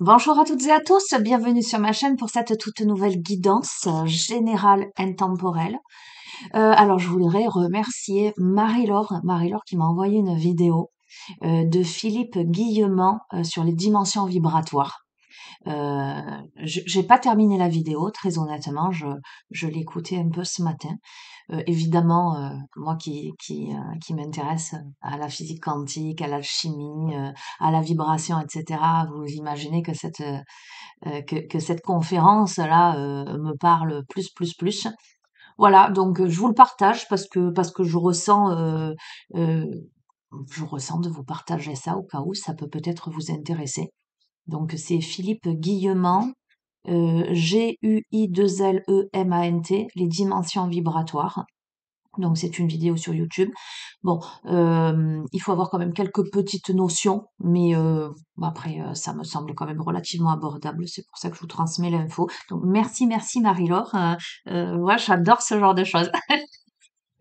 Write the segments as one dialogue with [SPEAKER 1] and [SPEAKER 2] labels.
[SPEAKER 1] Bonjour à toutes et à tous, bienvenue sur ma chaîne pour cette toute nouvelle guidance générale intemporelle. Alors je voudrais remercier Marie-Laure qui m'a envoyé une vidéo de Philippe Guillemant sur les dimensions vibratoires. J'ai pas terminé la vidéo, très honnêtement, je l'écoutais un peu ce matin. Évidemment, moi qui m'intéresse à la physique quantique, à l'alchimie, à la vibration, etc. Vous imaginez que que cette conférence-là me parle plus. Voilà, donc je vous le partage parce que euh, je ressens de vous partager ça au cas où ça peut peut-être vous intéresser. Donc c'est Philippe Guillemant, Guillemant, les dimensions vibratoires. Donc c'est une vidéo sur YouTube. Bon, il faut avoir quand même quelques petites notions, mais bon après, ça me semble quand même relativement abordable. C'est pour ça que je vous transmets l'info. Donc merci Marie-Laure. Ouais, j'adore ce genre de choses.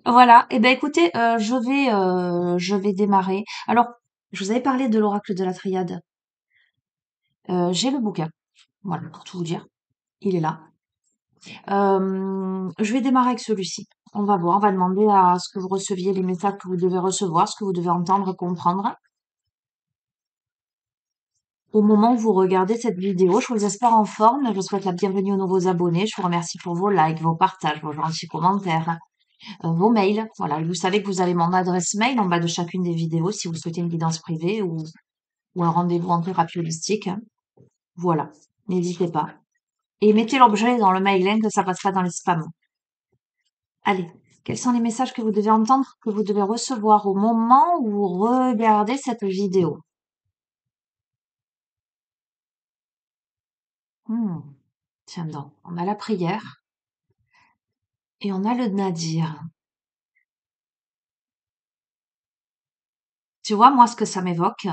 [SPEAKER 1] Voilà. Et ben écoutez, je vais démarrer. Alors, je vous avais parlé de l'oracle de la Triade. J'ai le bouquin. Voilà, pour tout vous dire. Il est là. Je vais démarrer avec celui-ci. On va voir, on va demander à ce que vous receviez les messages que vous devez recevoir, ce que vous devez entendre, comprendre. Au moment où vous regardez cette vidéo, je vous espère en forme. Je vous souhaite la bienvenue aux nouveaux abonnés. Je vous remercie pour vos likes, vos partages, vos gentils commentaires, vos mails. Voilà, vous savez que vous avez mon adresse mail en bas de chacune des vidéos si vous souhaitez une guidance privée ou un rendez-vous en thérapie holistique. Voilà, n'hésitez pas. Et mettez l'objet dans le mailing que ça passe pas dans les spams. Allez, quels sont les messages que vous devez entendre, que vous devez recevoir au moment où vous regardez cette vidéo? Hmm, Tiens donc, on a la prière et on a le nadir. Tu vois, moi, ce que ça m'évoque,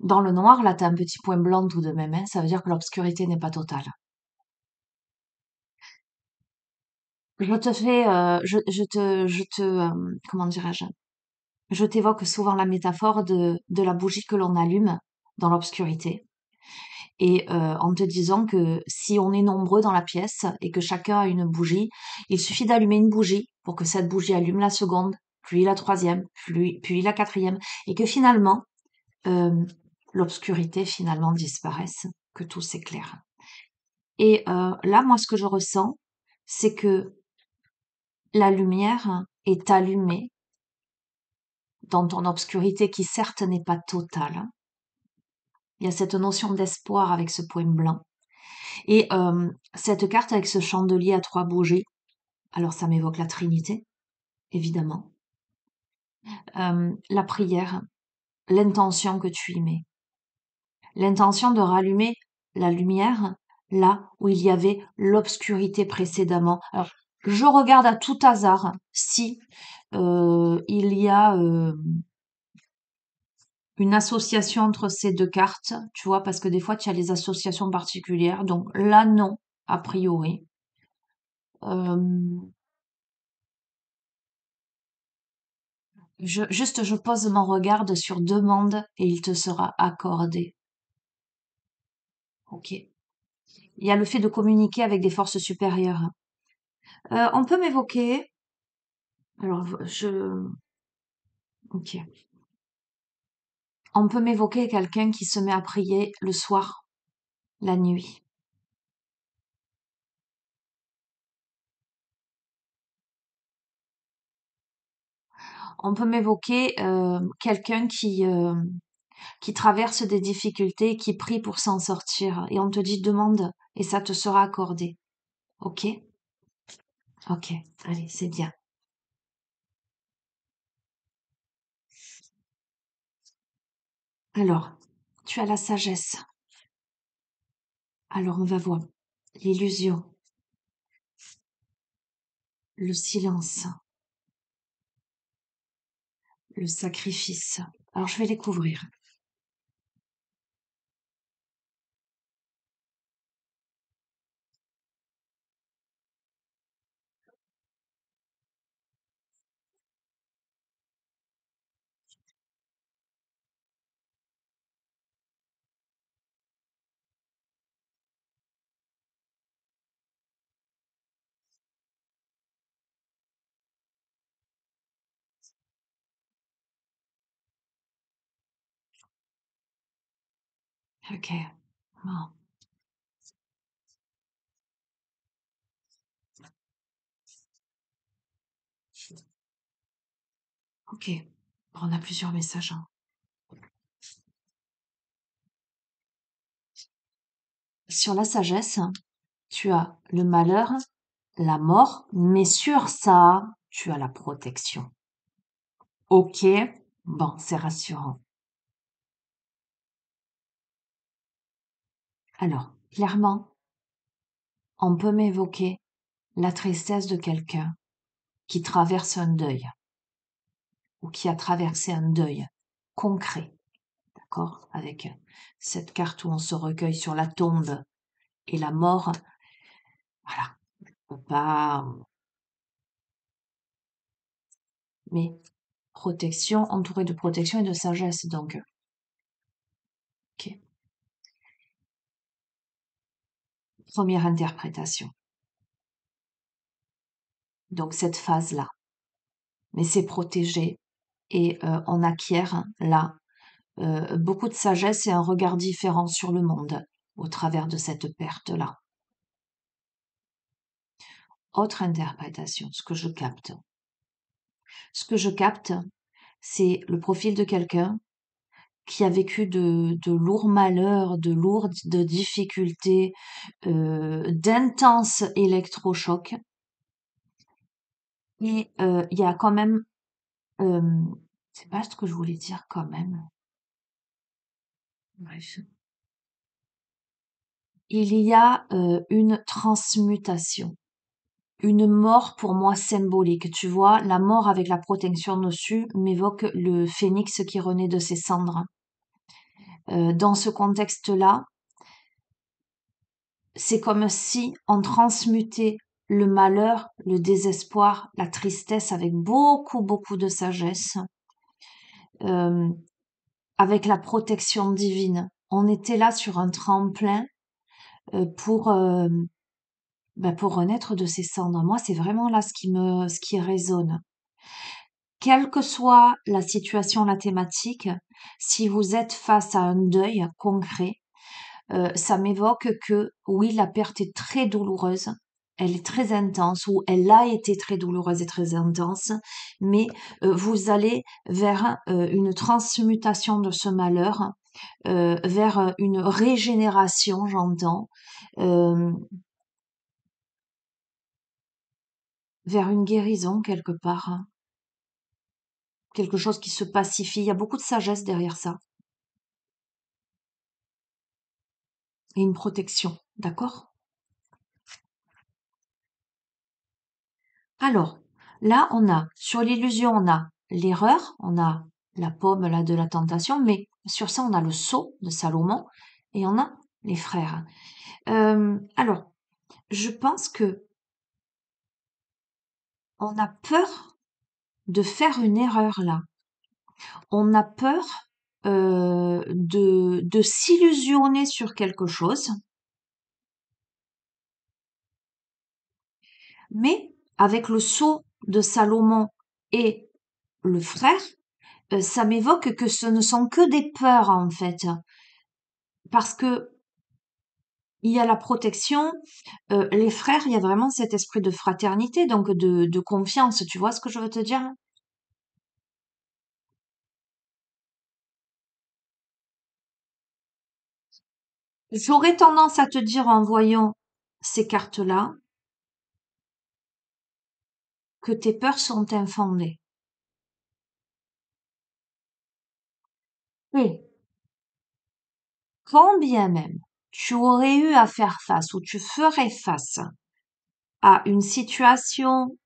[SPEAKER 1] dans le noir, là, t'as un petit point blanc tout de même, hein, ça veut dire que l'obscurité n'est pas totale. Je te fais, comment dirais-je? Je t'évoque souvent la métaphore de la bougie que l'on allume dans l'obscurité. Et en te disant que si on est nombreux dans la pièce et que chacun a une bougie, il suffit d'allumer une bougie pour que cette bougie allume la seconde, puis la troisième, puis la quatrième, et que finalement, euh, l'obscurité finalement disparaisse, que tout s'éclaire. Et là, moi, ce que je ressens, c'est que la lumière est allumée dans ton obscurité qui certes n'est pas totale. Il y a cette notion d'espoir avec ce point blanc. Et cette carte avec ce chandelier à 3 bougies, alors ça m'évoque la Trinité, évidemment. La prière, l'intention que tu y mets. L'intention de rallumer la lumière là où il y avait l'obscurité précédemment. Alors, je regarde à tout hasard si il y a une association entre ces deux cartes, tu vois, parce que des fois tu as les associations particulières. Donc là, non, a priori. Euh, je pose mon regard sur demande et il te sera accordé. Ok. Il y a le fait de communiquer avec des forces supérieures. On peut m'évoquer. Alors, ok. On peut m'évoquer quelqu'un qui se met à prier le soir, la nuit. On peut m'évoquer quelqu'un qui traverse des difficultés, qui prie pour s'en sortir. Et on te dit demande et ça te sera accordé. Ok? Ok. Allez, c'est bien. Alors, tu as la sagesse. Alors on va voir. L'illusion, le silence, le sacrifice. Alors je vais les couvrir. Ok. Bon. Ok. Bon, on a plusieurs messages, hein. Sur la sagesse, tu as le malheur, la mort, mais sur ça, tu as la protection. Ok. Bon, c'est rassurant. Alors, clairement, on peut m'évoquer la tristesse de quelqu'un qui traverse un deuil ou qui a traversé un deuil concret, d'accord? Avec cette carte où on se recueille sur la tombe et la mort, voilà, on peut pas, mais protection, entourée de protection et de sagesse, donc, ok. Première interprétation. Donc cette phase-là, mais c'est protégé et on acquiert là beaucoup de sagesse et un regard différent sur le monde au travers de cette perte-là. Autre interprétation, ce que je capte. Ce que je capte, c'est le profil de quelqu'un qui a vécu de lourds malheurs, de lourdes difficultés, d'intenses électrochocs. Et il y a quand même, euh, c'est pas ce que je voulais dire quand même. Bref. Il y a une transmutation. Une mort pour moi symbolique, tu vois, la mort avec la protection dessus m'évoque le phénix qui renaît de ses cendres. Dans ce contexte-là, c'est comme si on transmutait le malheur, le désespoir, la tristesse avec beaucoup, beaucoup de sagesse, euh, avec la protection divine. On était là sur un tremplin pour pour renaître de ses cendres. Moi, c'est vraiment là ce qui résonne. Quelle que soit la situation, la thématique, si vous êtes face à un deuil concret, ça m'évoque que oui, la perte est très douloureuse, elle est très intense, ou elle a été très douloureuse et très intense, mais vous allez vers une transmutation de ce malheur, vers une régénération, j'entends, euh, vers une guérison quelque part, hein. Quelque chose qui se pacifie. Il y a beaucoup de sagesse derrière ça. Et une protection, d'accord? Alors, là, on a, sur l'illusion, on a l'erreur, on a la pomme là de la tentation, mais sur ça, on a le sceau de Salomon et on a les frères. Alors, je pense que on a peur de faire une erreur là. On a peur de s'illusionner sur quelque chose, mais avec le sceau de Salomon et le frère, ça m'évoque que ce ne sont que des peurs en fait. Parce que il y a la protection, les frères, il y a vraiment cet esprit de fraternité, donc de confiance, tu vois ce que je veux te dire? J'aurais tendance à te dire en voyant ces cartes-là que tes peurs sont infondées. Et quand bien même tu aurais eu à faire face ou tu ferais face à une situation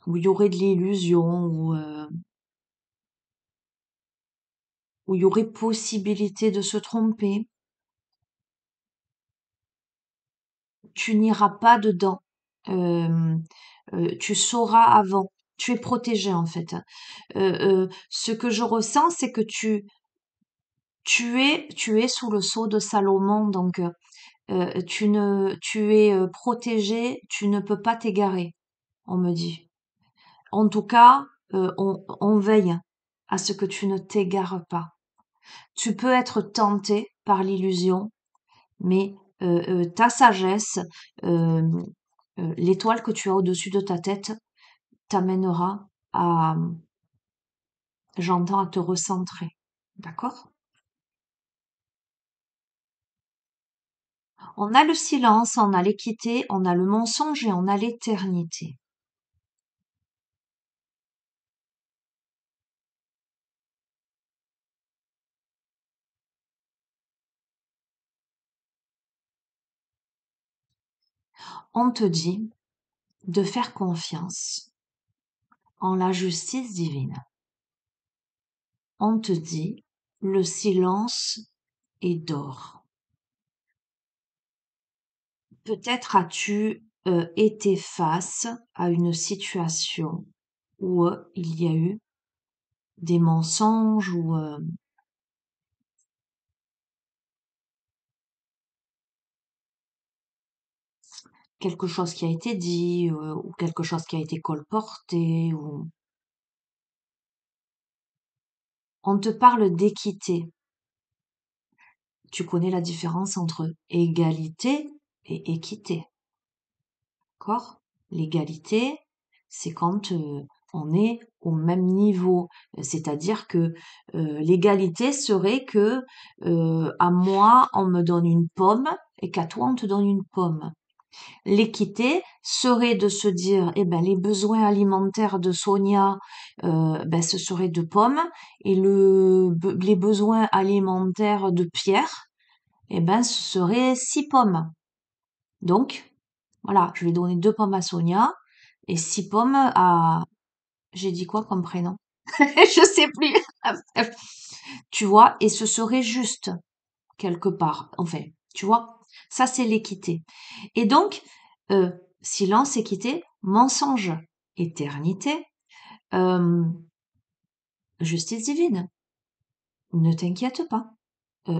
[SPEAKER 1] où il y aurait de l'illusion, où il y aurait possibilité de se tromper, tu n'iras pas dedans. Euh, Tu sauras avant. Tu es protégé en fait. Ce que je ressens, c'est que tu es sous le sceau de Salomon, donc tu es protégé, tu ne peux pas t'égarer, on me dit. En tout cas, on veille à ce que tu ne t'égares pas. Tu peux être tenté par l'illusion, mais ta sagesse, euh, l'étoile que tu as au-dessus de ta tête, t'amènera à, j'entends, à te recentrer. D'accord? On a le silence, on a l'équité, on a le mensonge et on a l'éternité. On te dit de faire confiance en la justice divine. On te dit le silence est d'or. Peut-être as-tu été face à une situation où il y a eu des mensonges ou quelque chose qui a été dit ou quelque chose qui a été colporté ou on te parle d'équité. Tu connais la différence entre égalité et équité, d'accord? L'égalité, c'est quand on est au même niveau. C'est-à-dire que l'égalité serait que à moi, on me donne une pomme et qu'à toi, on te donne une pomme. L'équité serait de se dire, eh ben, les besoins alimentaires de Sonia, ben, ce serait de pommes, et les besoins alimentaires de Pierre, eh ben, ce serait 6 pommes. Donc, voilà, je vais donner 2 pommes à Sonia et 6 pommes à, j'ai dit quoi comme prénom? Je sais plus. Bref. Tu vois, et ce serait juste quelque part. Enfin, tu vois, ça c'est l'équité. Et donc, euh, silence, équité, mensonge, éternité, euh, justice divine. Ne t'inquiète pas.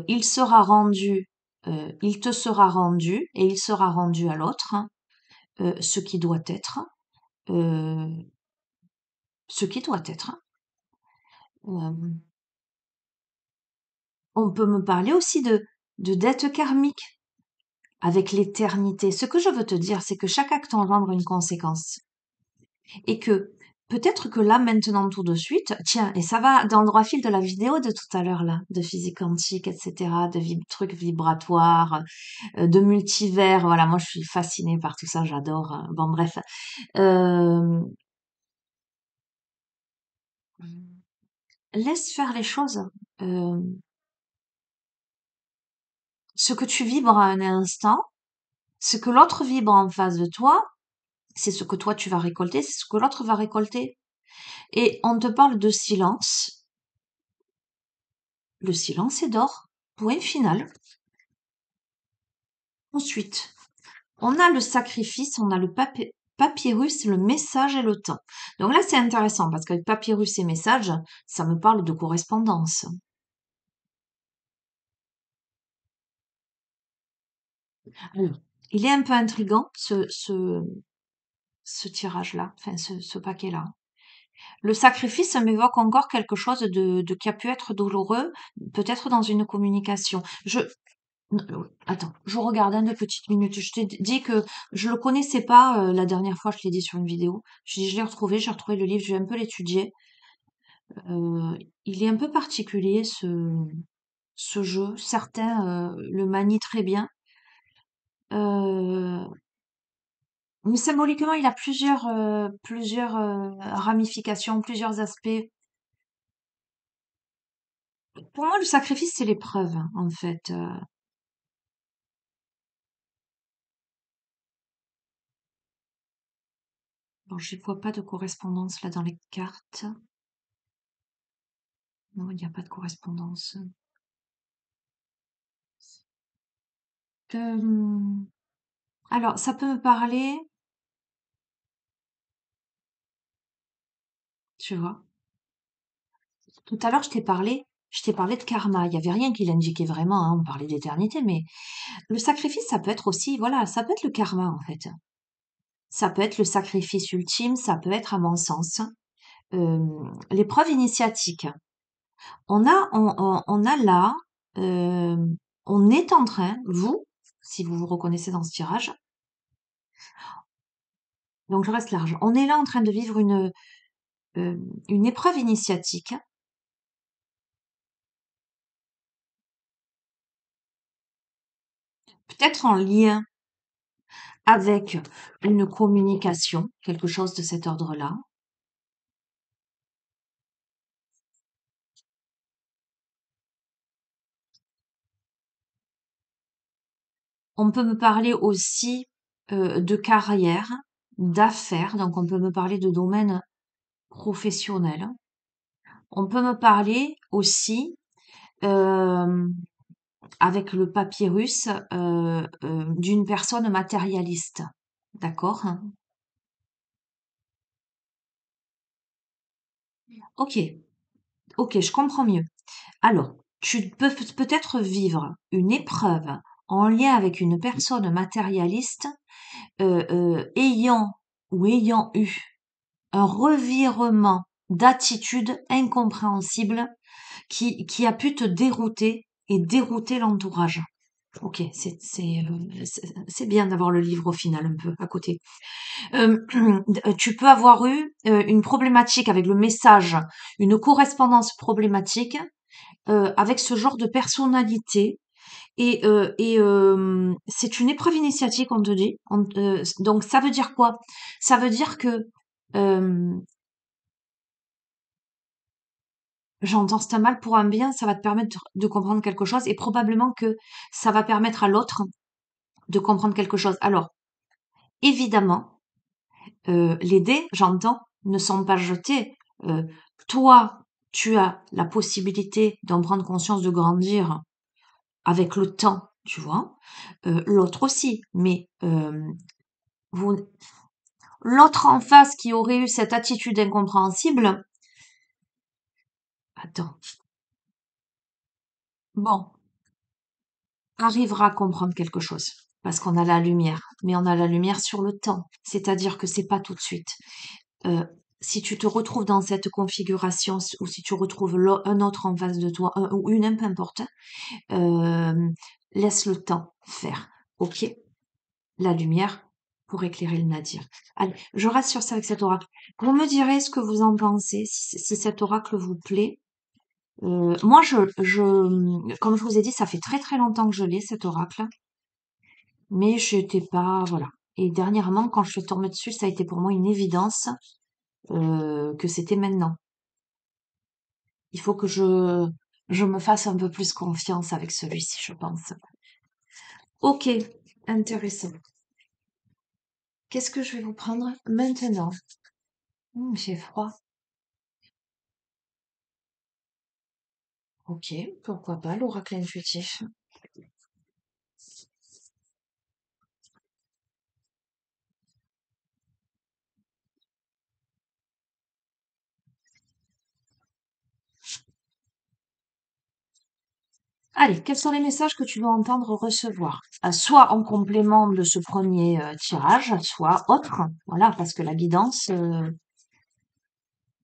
[SPEAKER 1] Il sera rendu, il te sera rendu et il sera rendu à l'autre, hein, ce qui doit être, euh, ce qui doit être. Euh, on peut me parler aussi de dette karmique avec l'éternité. Ce que je veux te dire, c'est que chaque acte engendre une conséquence. Et que peut-être que là, maintenant, tout de suite, tiens, et ça va dans le droit fil de la vidéo de tout à l'heure, là, de physique quantique, etc., de trucs vibratoires, de multivers. Voilà, moi, je suis fascinée par tout ça, j'adore. Bon, bref. Euh, laisse faire les choses. Euh, ce que tu vibres à un instant, ce que l'autre vibre en face de toi, c'est ce que toi tu vas récolter, c'est ce que l'autre va récolter. Et on te parle de silence. Le silence est d'or. Point final. Ensuite, on a le sacrifice, on a le papyrus, le message et le temps. Donc là, c'est intéressant parce qu'avec papyrus et message, ça me parle de correspondance. Alors, il est un peu intriguant, ce tirage-là, enfin ce paquet-là. Le sacrifice m'évoque encore quelque chose de qui a pu être douloureux, peut-être dans une communication. Attends, je regarde un de petites minutes. Je t'ai dit que je le connaissais pas la dernière fois, je l'ai dit sur une vidéo. Je l'ai retrouvé, j'ai retrouvé le livre, je vais un peu l'étudier. Euh, il est un peu particulier ce jeu. Certains le manient très bien. Euh, mais symboliquement, il a plusieurs ramifications, plusieurs aspects. Pour moi, le sacrifice, c'est l'épreuve, en fait. Bon, je vois pas de correspondance là dans les cartes. Non, il n'y a pas de correspondance. Euh, alors, ça peut me parler, tu vois. Tout à l'heure, je t'ai parlé de karma. Il n'y avait rien qui l'indiquait vraiment, hein, on parlait d'éternité, mais le sacrifice, ça peut être aussi, voilà, ça peut être le karma, en fait. Ça peut être le sacrifice ultime, ça peut être, à mon sens, l'épreuve initiatique. On a là, euh, on est en train, vous, si vous vous reconnaissez dans ce tirage, donc je reste large, on est là en train de vivre euh, une épreuve initiatique, peut-être en lien avec une communication, quelque chose de cet ordre-là. On peut me parler aussi de carrière, d'affaires, donc on peut me parler de domaine professionnel. On peut me parler aussi, euh, avec le papyrus, d'une personne matérialiste. D'accord? Ok, ok, je comprends mieux. Alors, tu peux peut-être vivre une épreuve en lien avec une personne matérialiste ayant ou ayant eu un revirement d'attitude incompréhensible qui a pu te dérouter et dérouter l'entourage. Ok, c'est bien d'avoir le livre au final un peu à côté. Euh, Tu peux avoir eu une problématique avec le message, une correspondance problématique avec ce genre de personnalité. C'est une épreuve initiatique, on te dit. Donc ça veut dire quoi? Ça veut dire que euh, j'entends c'est un mal pour un bien, ça va te permettre de comprendre quelque chose et probablement que ça va permettre à l'autre de comprendre quelque chose. Alors, évidemment, les dés, j'entends, ne sont pas jetés. Euh, Toi, tu as la possibilité d'en prendre conscience, de grandir avec le temps, tu vois. L'autre aussi, mais vous, l'autre en face qui aurait eu cette attitude incompréhensible, attends, bon, arrivera à comprendre quelque chose. Parce qu'on a la lumière, mais on a la lumière sur le temps. C'est-à-dire que c'est pas tout de suite. Euh, Si tu te retrouves dans cette configuration ou si tu retrouves un autre en face de toi, ou une, peu importe, euh, laisse le temps faire. Ok? La lumière pour éclairer le nadir. Allez, je reste sur ça avec cet oracle. Vous me direz ce que vous en pensez, si cet oracle vous plaît. Moi, comme je vous ai dit, ça fait très très longtemps que je l'ai, cet oracle, mais j'étais pas, voilà. Et dernièrement, quand je suis tombée dessus, ça a été pour moi une évidence que c'était maintenant. Il faut que je me fasse un peu plus confiance avec celui-ci, je pense. Ok, intéressant. Qu'est-ce que je vais vous prendre maintenant? J'ai froid. Ok, pourquoi pas, l'oracle intuitif. Allez, quels sont les messages que tu dois entendre recevoir? Soit en complément de ce premier tirage, soit autre. Voilà, parce que la guidance,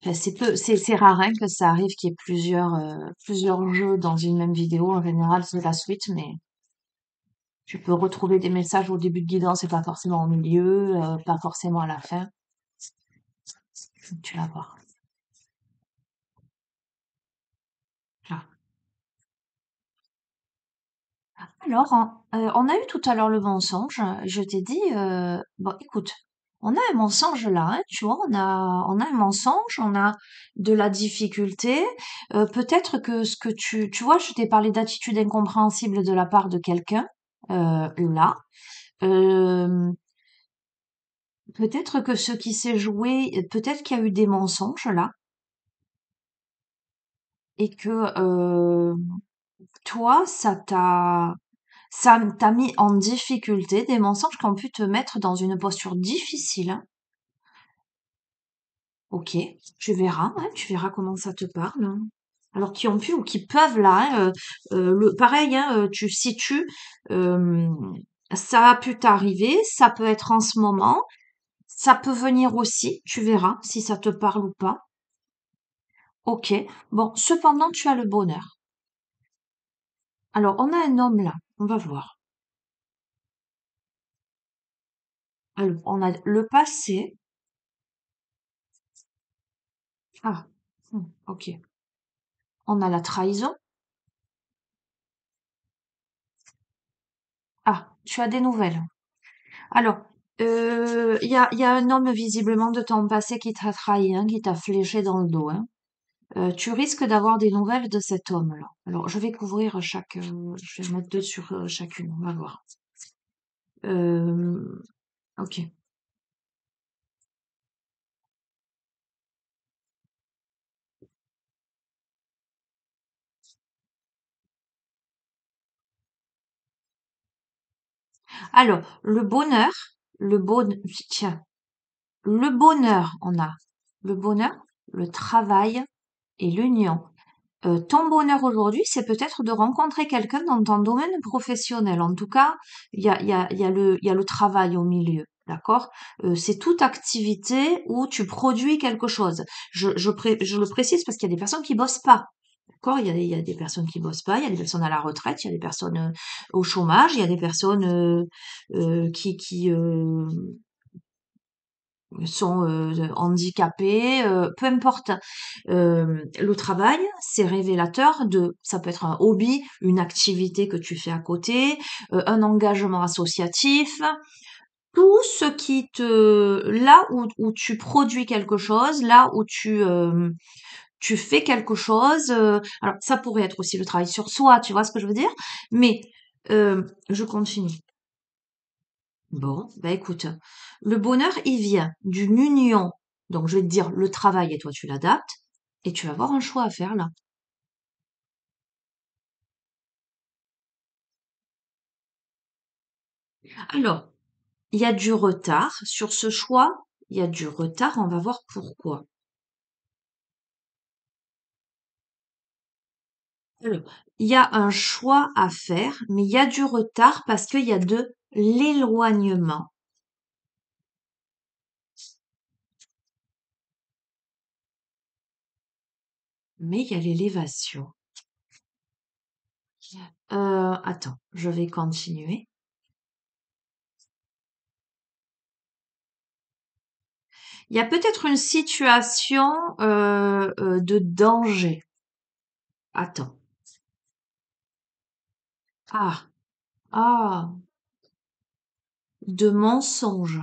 [SPEAKER 1] enfin, c'est rare hein, que ça arrive qu'il y ait plusieurs jeux dans une même vidéo. En général, c'est la suite, mais tu peux retrouver des messages au début de guidance et pas forcément au milieu, pas forcément à la fin. Tu vas voir. Là. Alors, on a eu tout à l'heure le mensonge. Je t'ai dit, bon, écoute, on a un mensonge là, hein, tu vois, on a un mensonge, on a de la difficulté. Peut-être que ce que tu vois, je t'ai parlé d'attitude incompréhensible de la part de quelqu'un, là. Euh, Peut-être que ce qui s'est joué, peut-être qu'il y a eu des mensonges là, et que toi, ça t'a mis en difficulté, des mensonges qui ont pu te mettre dans une posture difficile. Hein. Ok, tu verras comment ça te parle. Hein. Alors qui ont pu ou qui peuvent là, hein, pareil, hein, tu situes, euh, ça a pu t'arriver, ça peut être en ce moment, ça peut venir aussi, tu verras si ça te parle ou pas. Ok. Bon, cependant, tu as le bonheur. Alors, on a un homme là. On va voir. Alors, on a le passé. Ah, ok. On a la trahison. Ah, tu as des nouvelles. Alors, il y a un homme visiblement de ton passé qui t'a trahi, hein, qui t'a fléché dans le dos, hein. Tu risques d'avoir des nouvelles de cet homme-là. Alors, je vais couvrir je vais mettre deux sur chacune. On va voir. Euh, ok. Alors, le bon, tiens, le bonheur, on a le bonheur, le travail et l'union. Ton bonheur aujourd'hui, c'est peut-être de rencontrer quelqu'un dans ton domaine professionnel. En tout cas, il y a le travail au milieu. D'accord? C'est toute activité où tu produis quelque chose. Je le précise parce qu'il y a des personnes qui bossent pas. D'accord? Il y a des personnes qui bossent pas, il y a des personnes à la retraite, il y a des personnes au chômage, il y a des personnes qui sont handicapés, peu importe. Le travail, c'est révélateur de, ça peut être un hobby, une activité que tu fais à côté, un engagement associatif, tout ce qui te, là où tu produis quelque chose, là où tu fais quelque chose. Alors ça pourrait être aussi le travail sur soi, tu vois ce que je veux dire? Mais je continue. Bon, bah écoute, le bonheur, il vient d'une union. Donc, je vais te dire le travail et toi, tu l'adaptes. Et tu vas avoir un choix à faire là. Alors, il y a du retard sur ce choix. Il y a du retard. On va voir pourquoi. Alors, il y a un choix à faire, mais il y a du retard parce qu'il y a de l'éloignement. Mais il y a l'élévation. Attends, je vais continuer. Il y a peut-être une situation de danger. Attends. Ah, ah, de mensonges.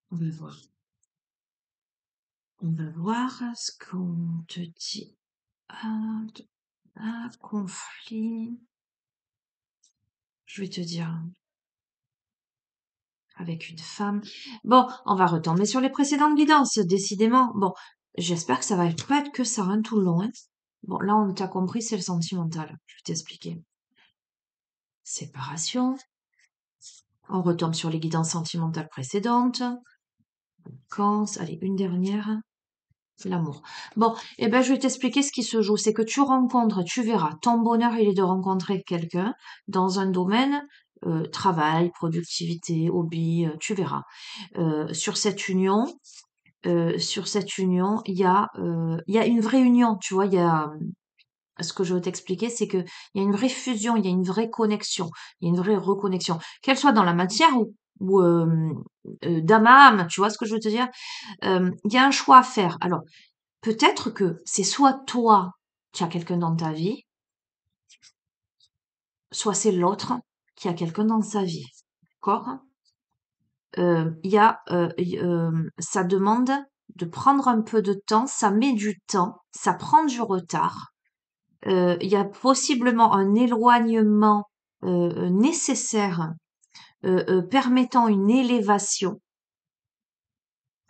[SPEAKER 1] On va voir. On va voir ce qu'on te dit. Un, un conflit. Je vais te dire avec une femme. Bon, on va retomber sur les précédentes guidances, décidément. Bon, j'espère que ça va pas être que ça, hein, tout le long, hein. Bon, là, on t'a compris, c'est le sentimental. Je vais t'expliquer. Séparation. On retombe sur les guidances sentimentales précédentes. Allez, une dernière. L'amour. Bon, eh ben, je vais t'expliquer ce qui se joue. C'est que tu rencontres, tu verras, ton bonheur, il est de rencontrer quelqu'un dans un domaine, travail, productivité, hobby, tu verras. Sur cette union, il y a une vraie union, tu vois, ce que je veux t'expliquer, c'est que il y a une vraie fusion, il y a une vraie connexion, il y a une vraie reconnexion, qu'elle soit dans la matière ou d'âme à âme, tu vois ce que je veux te dire? Il y a un choix à faire. Alors, peut-être que c'est soit toi qui as quelqu'un dans ta vie, soit c'est l'autre qui a quelqu'un dans sa vie. D'accord? Ça demande de prendre un peu de temps, ça met du temps, ça prend du retard. Il y a possiblement un éloignement nécessaire permettant une élévation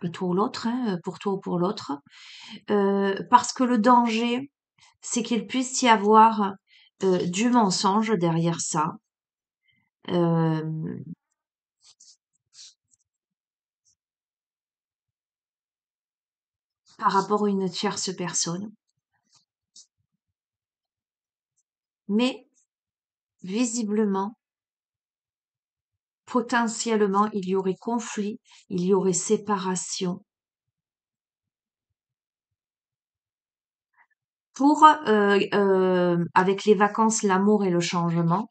[SPEAKER 1] de toi ou l'autre, hein, pour toi ou pour l'autre. Parce que le danger, c'est qu'il puisse y avoir du mensonge derrière ça, euh, par rapport à une tierce personne. Mais visiblement, potentiellement, il y aurait conflit, il y aurait séparation. Pour, avec les vacances, l'amour et le changement,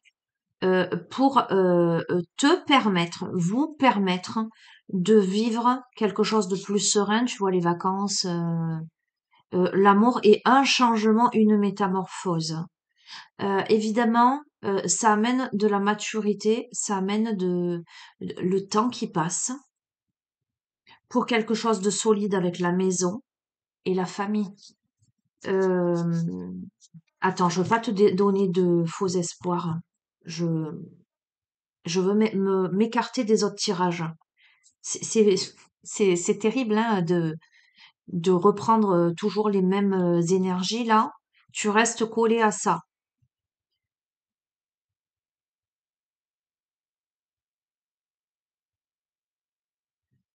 [SPEAKER 1] pour te permettre, vous permettre de vivre quelque chose de plus serein, tu vois, les vacances, l'amour et un changement, une métamorphose. Évidemment, ça amène de la maturité, ça amène le temps qui passe pour quelque chose de solide avec la maison et la famille. Euh, Attends, je veux pas te donner de faux espoirs. Je, je veux m'écarter des autres tirages. C'est, c'est, c'est terrible, hein, de reprendre toujours les mêmes énergies là. Tu restes collé à ça.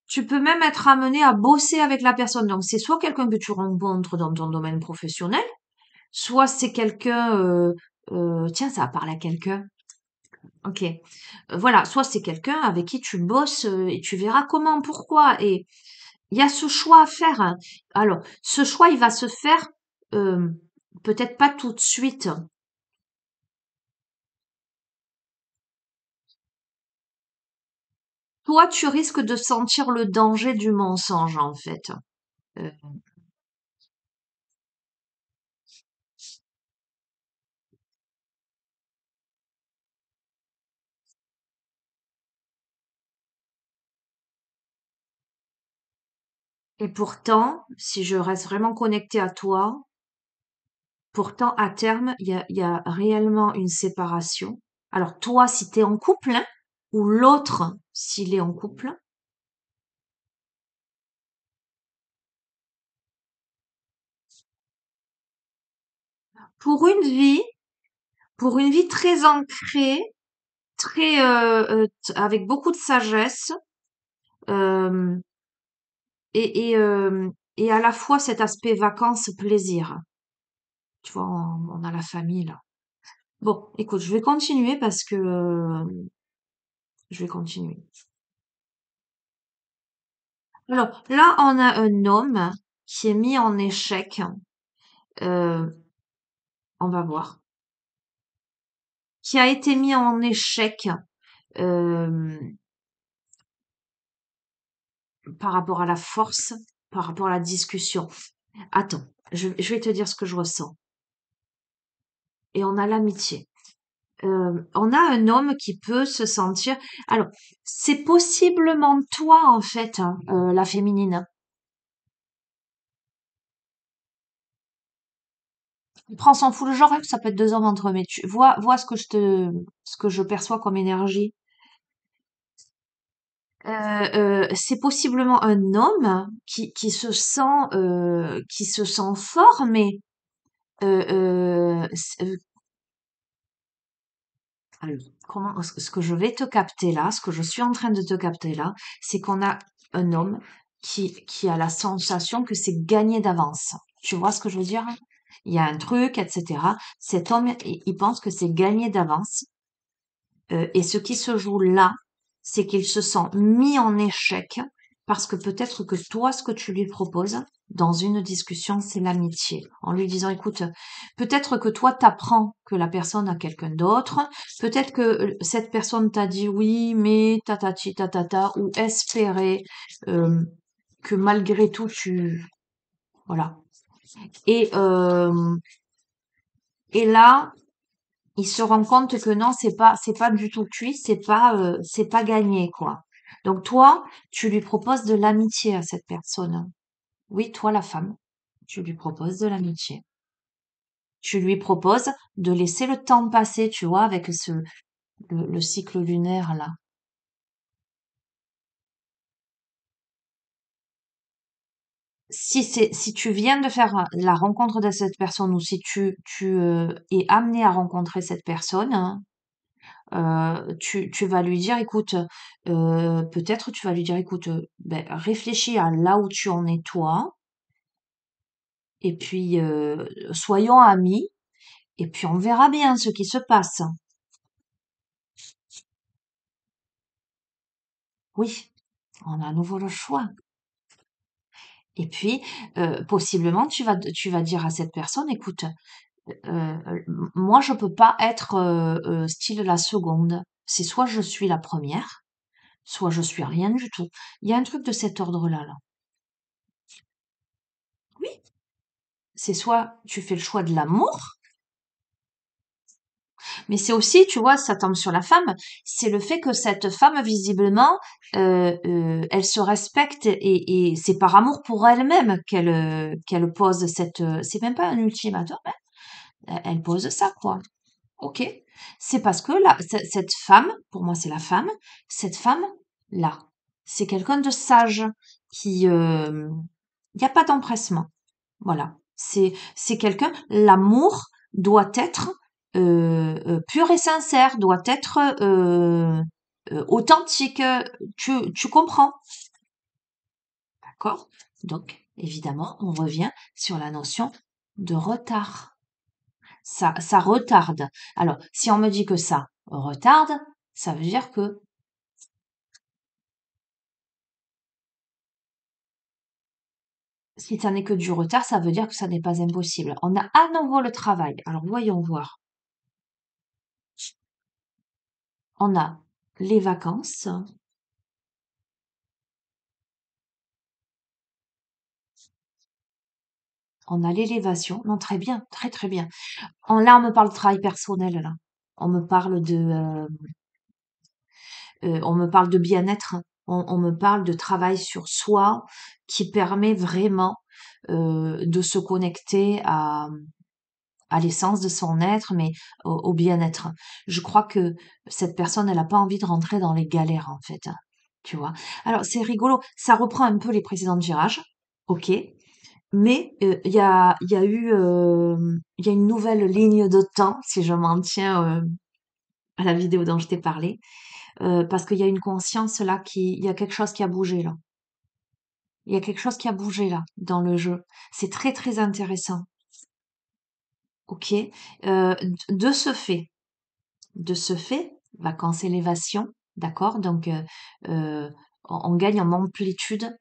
[SPEAKER 1] Tu peux même être amené à bosser avec la personne. Donc, c'est soit quelqu'un que tu rencontres dans ton domaine professionnel, soit c'est quelqu'un, tiens, ça a parlé à quelqu'un. Ok. Voilà, soit c'est quelqu'un avec qui tu bosses et tu verras comment, pourquoi. Et il y a ce choix à faire, hein. Alors, ce choix, il va se faire euh, peut-être pas tout de suite. Toi, tu risques de sentir le danger du mensonge, en fait. Euh, et pourtant, si je reste vraiment connectée à toi, pourtant, à terme, il y a réellement une séparation. Alors, toi, si tu es en couple, hein, ou l'autre, s'il est en couple, pour une vie, pour une vie très ancrée, très, avec beaucoup de sagesse, euh, et à la fois cet aspect vacances, plaisir. Tu vois, on a la famille là. Bon, écoute, je vais continuer parce que je vais continuer. Alors là, on a un homme qui est mis en échec. Euh, on va voir. Qui a été mis en échec euh, par rapport à la force, par rapport à la discussion. Attends, je vais te dire ce que je ressens. Et on a l'amitié. On a un homme qui peut se sentir. Alors, c'est possiblement toi en fait, hein, la féminine. Prends son fou le genre, hein, ça peut être deux hommes entre eux, mais tu vois ce que je perçois comme énergie. C'est possiblement un homme qui se sent fort, mais alors, ce que je vais te capter là, ce que je suis en train de te capter là, c'est qu'on a un homme qui a la sensation que c'est gagné d'avance. Tu vois ce que je veux dire? Il y a un truc, etc. Cet homme, il pense que c'est gagné d'avance. Et ce qui se joue là, c'est qu'il se sent mis en échec parce que peut-être que toi, ce que tu lui proposes dans une discussion, c'est l'amitié. En lui disant, écoute, peut-être que toi, t'apprends que la personne a quelqu'un d'autre. Peut-être que cette personne t'a dit oui, mais tatati tatata, ou espérer euh, que malgré tout, voilà. Et, euh, et là, il se rend compte que non, c'est pas du tout cuit, c'est pas gagné, quoi. Donc toi, tu lui proposes de l'amitié à cette personne. Oui, toi, la femme, tu lui proposes de l'amitié. Tu lui proposes de laisser le temps passer, tu vois, avec le cycle lunaire, là. Si tu viens de faire la rencontre de cette personne ou si tu es amené à rencontrer cette personne, hein, tu vas lui dire, écoute, peut-être tu vas lui dire, écoute, ben, réfléchis à là où tu en es toi, et puis soyons amis, et puis on verra bien ce qui se passe. Oui, on a à nouveau le choix. Et puis, possiblement, tu vas dire à cette personne, écoute, moi, je peux pas être style la seconde. C'est soit je suis la première, soit je suis rien du tout. Il y a un truc de cet ordre-là, là. Oui. C'est soit tu fais le choix de l'amour, mais c'est aussi, tu vois, ça tombe sur la femme, c'est le fait que cette femme, visiblement, elle se respecte et c'est par amour pour elle-même qu'elle pose c'est même pas un ultimatum, hein, elle pose ça, quoi. Ok. C'est parce que là, cette femme, pour moi, c'est la femme, cette femme-là, c'est quelqu'un de sage qui, il n'y a pas d'empressement. Voilà. C'est quelqu'un, l'amour doit être pur et sincère, doit être authentique. Tu comprends, d'accord? Donc, évidemment, on revient sur la notion de retard. Ça retarde. Alors, si on me dit que ça retarde, ça veut dire que si ça n'est que du retard, ça veut dire que ça n'est pas impossible. On a à nouveau le travail. Alors, voyons voir. On a les vacances, on a l'élévation. Non, très bien, très très bien. Là, on me parle de travail personnel, là. On me parle on me parle de bien-être. On me parle de travail sur soi qui permet vraiment de se connecter à l'essence de son être, mais au bien-être. Je crois que cette personne, elle n'a pas envie de rentrer dans les galères, en fait. Tu vois. Alors, c'est rigolo. Ça reprend un peu les précédents virages. OK. Mais il y a une nouvelle ligne de temps, si je m'en tiens à la vidéo dont je t'ai parlé, parce qu'il y a une conscience là il y a quelque chose qui a bougé là. Il y a quelque chose qui a bougé là dans le jeu. C'est très très intéressant. Ok. De ce fait, vacances élévation, d'accord. Donc on gagne en amplitude.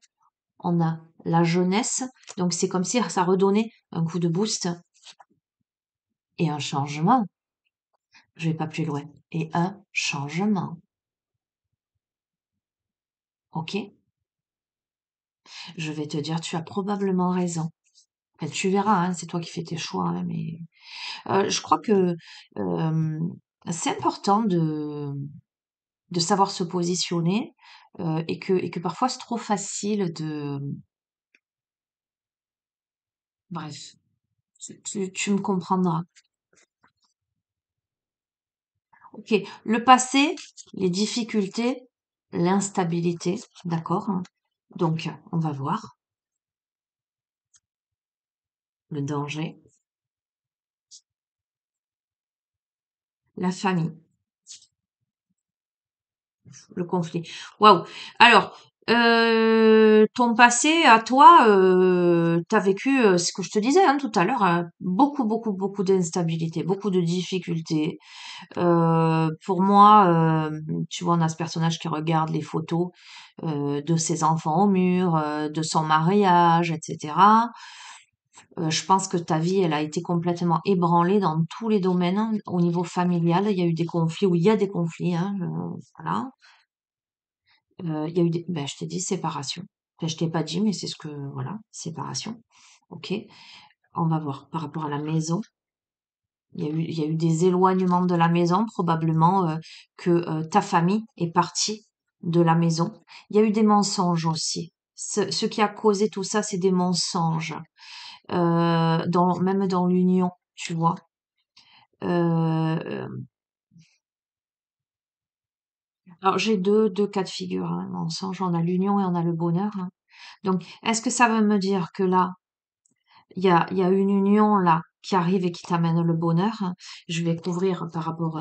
[SPEAKER 1] On a la jeunesse, donc c'est comme si ça redonnait un coup de boost et un changement. Je vais pas plus loin. Et un changement. Ok. Je vais te dire, tu as probablement raison. Enfin, tu verras, hein, c'est toi qui fais tes choix, hein, mais je crois que euh, c'est important de savoir se positionner et que parfois c'est trop facile de... Bref, tu me comprendras. Ok, le passé, les difficultés, l'instabilité, d'accord? Hein. Donc, on va voir le danger, la famille. Le conflit. Waouh. Alors, ton passé à toi, tu vécu, ce que je te disais, hein, tout à l'heure, beaucoup, beaucoup, beaucoup d'instabilité, beaucoup de difficultés. Pour moi, tu vois, on a ce personnage qui regarde les photos, de ses enfants au mur, de son mariage et cetera. Je pense que ta vie, elle a été complètement ébranlée dans tous les domaines, hein. Au niveau familial, il y a eu des conflits ou il y a des conflits, hein, voilà. Il y a eu je t'ai dit séparation. Enfin, je t'ai pas dit, mais c'est ce que, voilà, séparation. Ok. On va voir par rapport à la maison. Il y a eu des éloignements de la maison, probablement que ta famille est partie de la maison. Il y a eu des mensonges aussi. Ce qui a causé tout ça, c'est des mensonges, même dans l'union, tu vois. Euh, alors j'ai deux cas de figure, hein, mensonge, on a l'union et on a le bonheur, hein. Donc, est-ce que ça veut me dire que là, il y a une union là qui arrive et qui t'amène le bonheur? Hein? Je vais couvrir par rapport,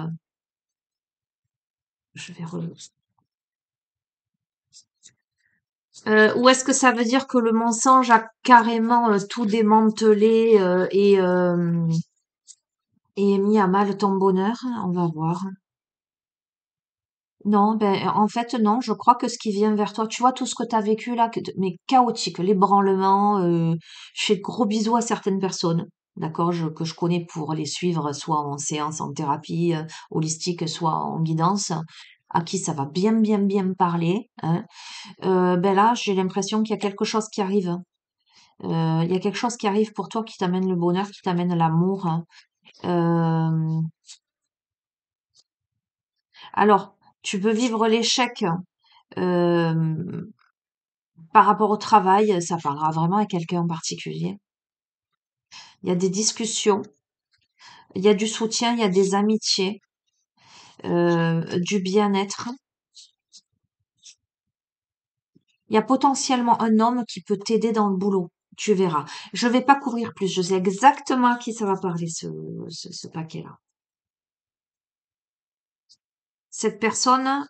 [SPEAKER 1] je vais ou est-ce que ça veut dire que le mensonge a carrément tout démantelé et mis à mal ton bonheur? On va voir. Non, ben, en fait, non, je crois que ce qui vient vers toi, tu vois, tout ce que tu as vécu là, mais chaotique, l'ébranlement, je fais de gros bisous à certaines personnes, d'accord, que je connais pour les suivre, soit en séance, en thérapie holistique, soit en guidance, à qui ça va bien, bien, bien me parler, hein. Ben là, j'ai l'impression qu'il y a quelque chose qui arrive, hein. Il y a quelque chose qui arrive pour toi qui t'amène le bonheur, qui t'amène l'amour, hein. Euh, alors, tu peux vivre l'échec. euh, Par rapport au travail, ça parlera vraiment à quelqu'un en particulier. Il y a des discussions, il y a du soutien, il y a des amitiés, du bien-être. Il y a potentiellement un homme qui peut t'aider dans le boulot. Tu verras. Je vais pas couvrir plus. Je sais exactement à qui ça va parler, ce paquet-là. Cette personne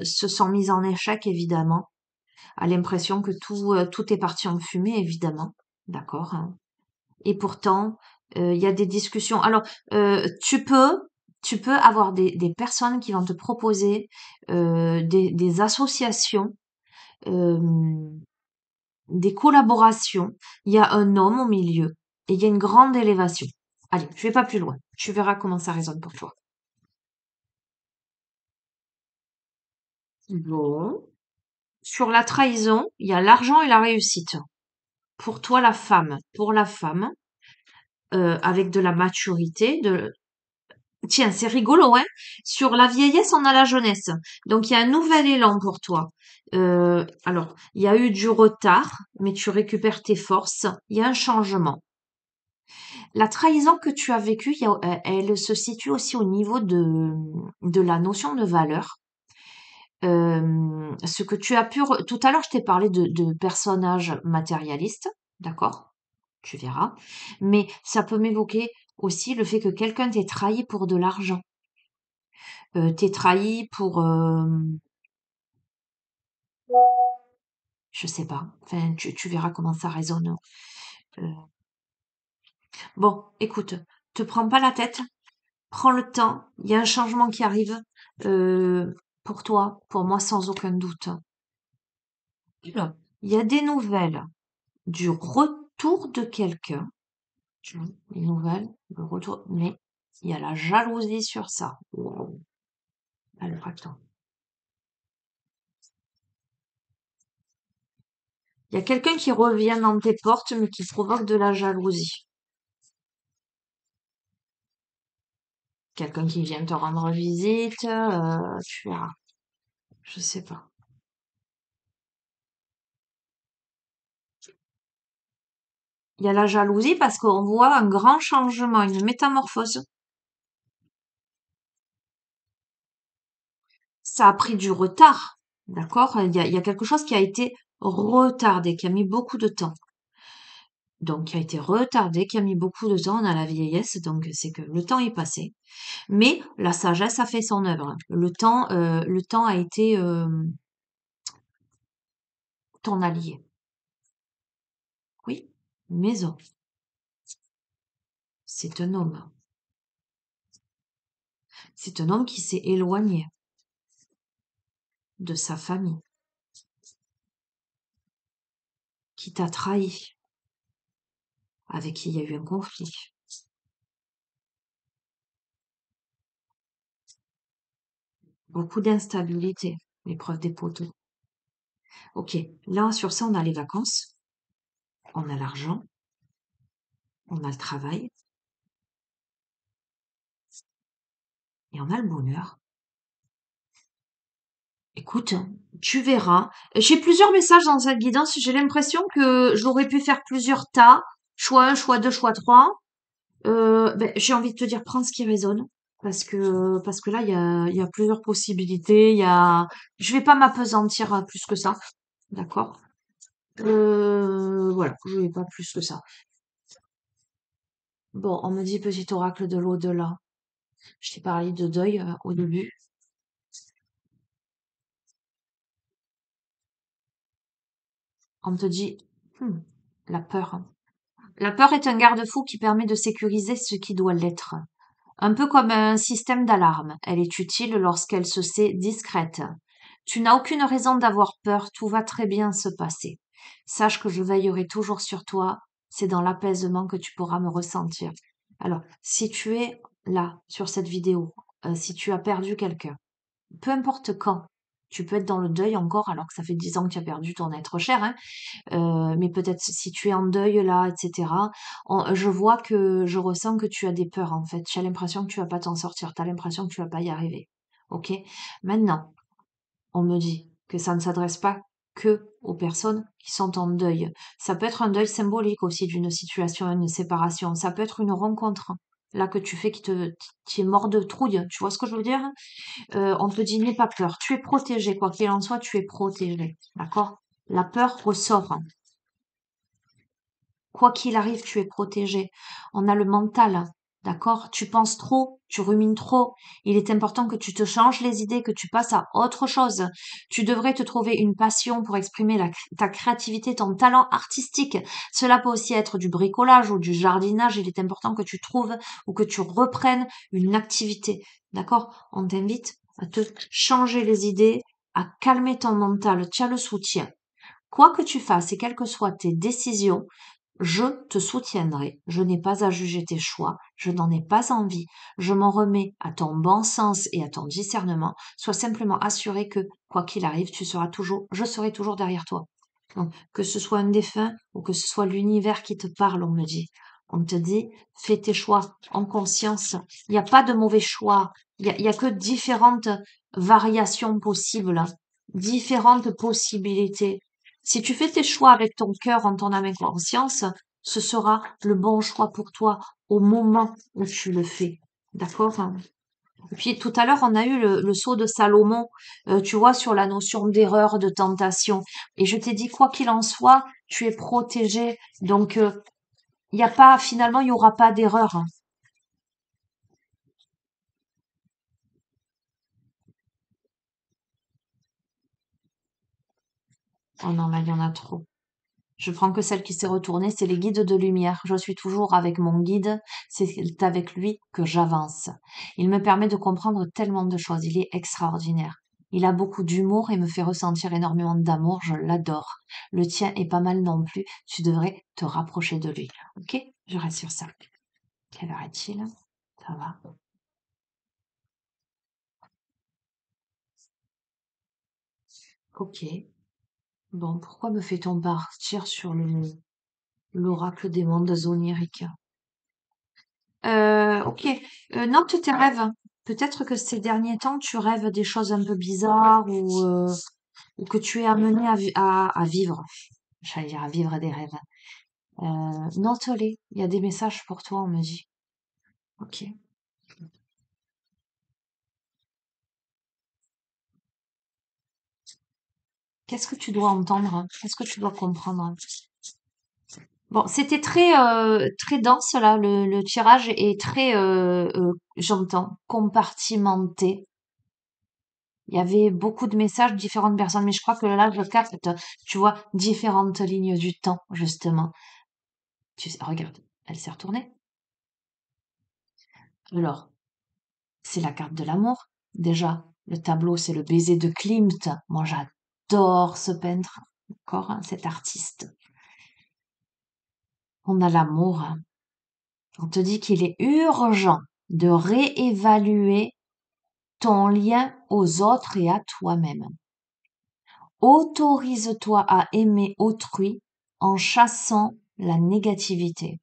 [SPEAKER 1] se sent mise en échec, évidemment. A l'impression que tout est parti en fumée, évidemment. D'accord, hein. Et pourtant, il y a des discussions. Alors, tu peux avoir des personnes qui vont te proposer des associations, euh, des collaborations. Il y a un homme au milieu et il y a une grande élévation. Allez, je vais pas plus loin. Tu verras comment ça résonne pour toi. Bon. Sur la trahison, il y a l'argent et la réussite. Pour toi, la femme, pour la femme, avec de la maturité, tiens, c'est rigolo, hein? Sur la vieillesse, on a la jeunesse. Donc, il y a un nouvel élan pour toi. Alors, il y a eu du retard, mais tu récupères tes forces. Il y a un changement. La trahison que tu as vécue, elle se situe aussi au niveau de la notion de valeur. Ce que tu as tout à l'heure, je t'ai parlé de personnages matérialistes, d'accord? Tu verras. Mais ça peut m'évoquer aussi le fait que quelqu'un t'ait trahi pour de l'argent. T'es trahi pour, je sais pas. Enfin, tu verras comment ça résonne. Euh, bon, écoute, te prends pas la tête, prends le temps. Il y a un changement qui arrive pour toi, pour moi, sans aucun doute. Oula. Il y a des nouvelles du retour de quelqu'un. Des nouvelles, le retour, mais il y a la jalousie sur ça. Wow. Alors, attends. Il y a quelqu'un qui revient dans tes portes, mais qui provoque de la jalousie. Quelqu'un qui vient te rendre visite, tu verras. Je sais pas. Il y a la jalousie parce qu'on voit un grand changement, une métamorphose. Ça a pris du retard, d'accord? Il y a quelque chose qui a été retardé, qui a mis beaucoup de temps. Donc, qui a été retardé, qui a mis beaucoup de temps. On a la vieillesse, donc c'est que le temps est passé. Mais la sagesse a fait son œuvre. Le temps a été ton allié. Oui, maison. C'est un homme. C'est un homme qui s'est éloigné de sa famille, qui t'a trahi, avec qui il y a eu un conflit. Beaucoup d'instabilité, l'épreuve des poteaux. Ok, là, sur ça, on a les vacances, on a l'argent, on a le travail et on a le bonheur. Écoute, tu verras. J'ai plusieurs messages dans cette guidance. J'ai l'impression que j'aurais pu faire plusieurs tas. Choix un, choix 2, choix 3. Ben, j'ai envie de te dire, prends ce qui résonne. Parce que là, il y a plusieurs possibilités. Je vais pas m'apesantir à plus que ça. D'accord? Voilà, je vais pas plus que ça. Bon, on me dit petit oracle de l'au-delà. Je t'ai parlé de deuil au début. On te dit hmm, la peur. La peur est un garde-fou qui permet de sécuriser ce qui doit l'être. Un peu comme un système d'alarme. Elle est utile lorsqu'elle se sait discrète. Tu n'as aucune raison d'avoir peur, tout va très bien se passer. Sache que je veillerai toujours sur toi, c'est dans l'apaisement que tu pourras me ressentir. Alors, si tu es là, sur cette vidéo, si tu as perdu quelqu'un, peu importe quand, tu peux être dans le deuil encore, alors que ça fait 10 ans que tu as perdu ton être cher, hein, mais peut-être si tu es en deuil là, etc. Je ressens que tu as des peurs en fait. Tu as l'impression que tu vas pas t'en sortir. Tu as l'impression que tu vas pas y arriver. Ok? Maintenant, on me dit que ça ne s'adresse pas que aux personnes qui sont en deuil. Ça peut être un deuil symbolique aussi d'une situation, une séparation. Ça peut être une rencontre. Là que tu fais qui est mort de trouille. Tu vois ce que je veux dire? On te dit n'aie pas peur. Tu es protégé. Quoi qu'il en soit, tu es protégé. D'accord? La peur ressort. Quoi qu'il arrive, tu es protégé. On a le mental, d'accord? Tu penses trop, tu rumines trop. Il est important que tu te changes les idées, que tu passes à autre chose. Tu devrais te trouver une passion pour exprimer ta créativité, ton talent artistique. Cela peut aussi être du bricolage ou du jardinage. Il est important que tu trouves ou que tu reprennes une activité, d'accord? On t'invite à te changer les idées, à calmer ton mental. Tu as le soutien. Quoi que tu fasses et quelles que soient tes décisions, je te soutiendrai. Je n'ai pas à juger tes choix. Je n'en ai pas envie. Je m'en remets à ton bon sens et à ton discernement. Sois simplement assuré que, quoi qu'il arrive, je serai toujours derrière toi. Donc, que ce soit un défunt ou que ce soit l'univers qui te parle, on me dit. On te dit, fais tes choix en conscience. Il n'y a pas de mauvais choix. Il y a que différentes variations possibles, différentes possibilités. Si tu fais tes choix avec ton cœur, en ton âme et conscience, ce sera le bon choix pour toi au moment où tu le fais. D'accord? Et puis tout à l'heure, on a eu le sceau de Salomon, tu vois, sur la notion d'erreur, de tentation. Et je t'ai dit, quoi qu'il en soit, tu es protégé. Donc, il y a pas, finalement, il n'y aura pas d'erreur. Oh non, là, il y en a trop. Je prends que celle qui s'est retournée, c'est les guides de lumière. Je suis toujours avec mon guide, c'est avec lui que j'avance. Il me permet de comprendre tellement de choses, il est extraordinaire. Il a beaucoup d'humour et me fait ressentir énormément d'amour, je l'adore. Le tien est pas mal non plus, tu devrais te rapprocher de lui. Ok? Je reste sur ça. Quelle heure est-il? Ça va. Ok. Bon, pourquoi me fait-on partir sur l'oracle des mondes oniriques? OK. Note tes rêves. Peut-être que ces derniers temps, tu rêves des choses un peu bizarres ou que tu es amené à vivre. J'allais dire à vivre des rêves. Note-les. Il y a des messages pour toi, on me dit. OK. Qu'est-ce que tu dois entendre? Qu'est-ce que tu dois comprendre? Bon, c'était très dense là. Le tirage est très, j'entends, compartimenté. Il y avait beaucoup de messages, différentes personnes, mais je crois que là, je capte, tu vois, différentes lignes du temps, justement. Tu sais, regarde, elle s'est retournée. Alors, c'est la carte de l'amour. Déjà, le tableau, c'est le baiser de Klimt. Moi, j'adore ce peintre, d'accord, hein, cet artiste. On a l'amour. On te dit qu'il est urgent de réévaluer ton lien aux autres et à toi-même. Autorise-toi à aimer autrui en chassant la négativité.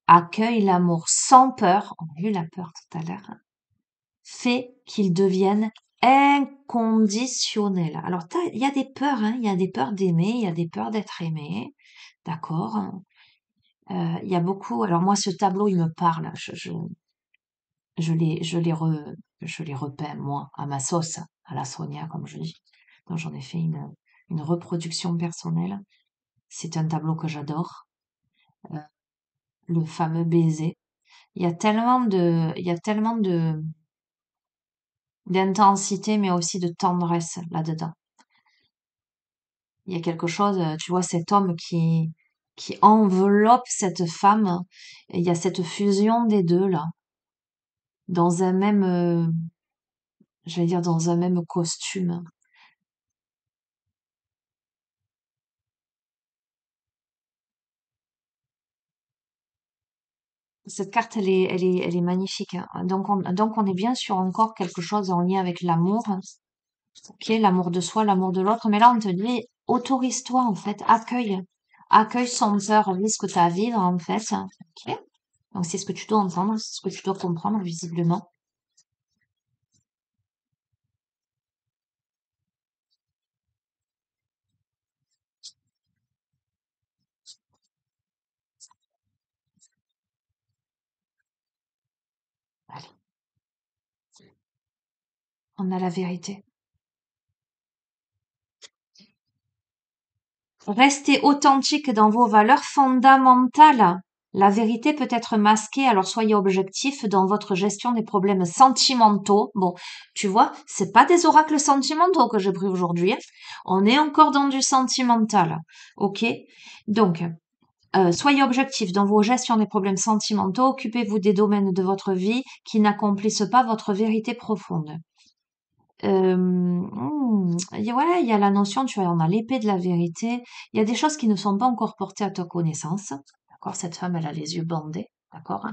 [SPEAKER 1] Accueille l'amour sans peur. On a eu la peur tout à l'heure. Fais qu'il devienne inconditionnel. Alors, il y a des peurs, hein. Il y a des peurs d'aimer, il y a des peurs d'être aimé. D'accord? Il y a beaucoup. Alors, moi, ce tableau, il me parle. Je l'ai, je l'ai je l'ai repeint, moi, à ma sauce, à la Sonia, comme je dis. Donc, j'en ai fait une reproduction personnelle. C'est un tableau que j'adore. Euh, le fameux baiser. Il y a tellement d'intensité, mais aussi de tendresse là-dedans. Il y a quelque chose, tu vois, cet homme qui enveloppe cette femme. Et il y a cette fusion des deux là. dans un même, j'allais dire dans un même costume. Cette carte, elle est magnifique, hein. Donc on est bien sur encore quelque chose en lien avec l'amour, ok, l'amour de soi, l'amour de l'autre. Mais là, on te dit, autorise-toi, en fait, accueille, accueille sans peur, vis ce que tu as à vivre, en fait. Ok. Donc c'est ce que tu dois entendre, c'est ce que tu dois comprendre, visiblement. Allez, on a la vérité. Restez authentique dans vos valeurs fondamentales. La vérité peut être masquée, alors soyez objectif dans votre gestion des problèmes sentimentaux. Bon, tu vois, c'est pas des oracles sentimentaux que j'ai pris aujourd'hui, hein. On est encore dans du sentimental. Ok? Donc, soyez objectif dans vos gestions des problèmes sentimentaux. Occupez-vous des domaines de votre vie qui n'accomplissent pas votre vérité profonde. Ouais, il y a la notion, tu vois, on a l'épée de la vérité. Il y a des choses qui ne sont pas encore portées à ta connaissance. D'accord? Cette femme, elle a les yeux bandés. D'accord?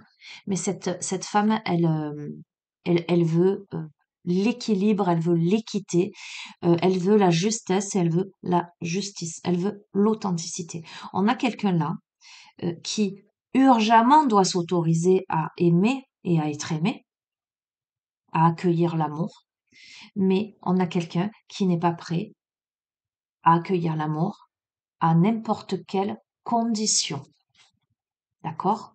[SPEAKER 1] Mais cette femme, elle veut l'équilibre, elle veut l'équité, elle veut la justesse, elle veut la justice, elle veut l'authenticité. On a quelqu'un là qui urgemment doit s'autoriser à aimer et à être aimé, à accueillir l'amour, mais on a quelqu'un qui n'est pas prêt à accueillir l'amour à n'importe quelle condition, d'accord?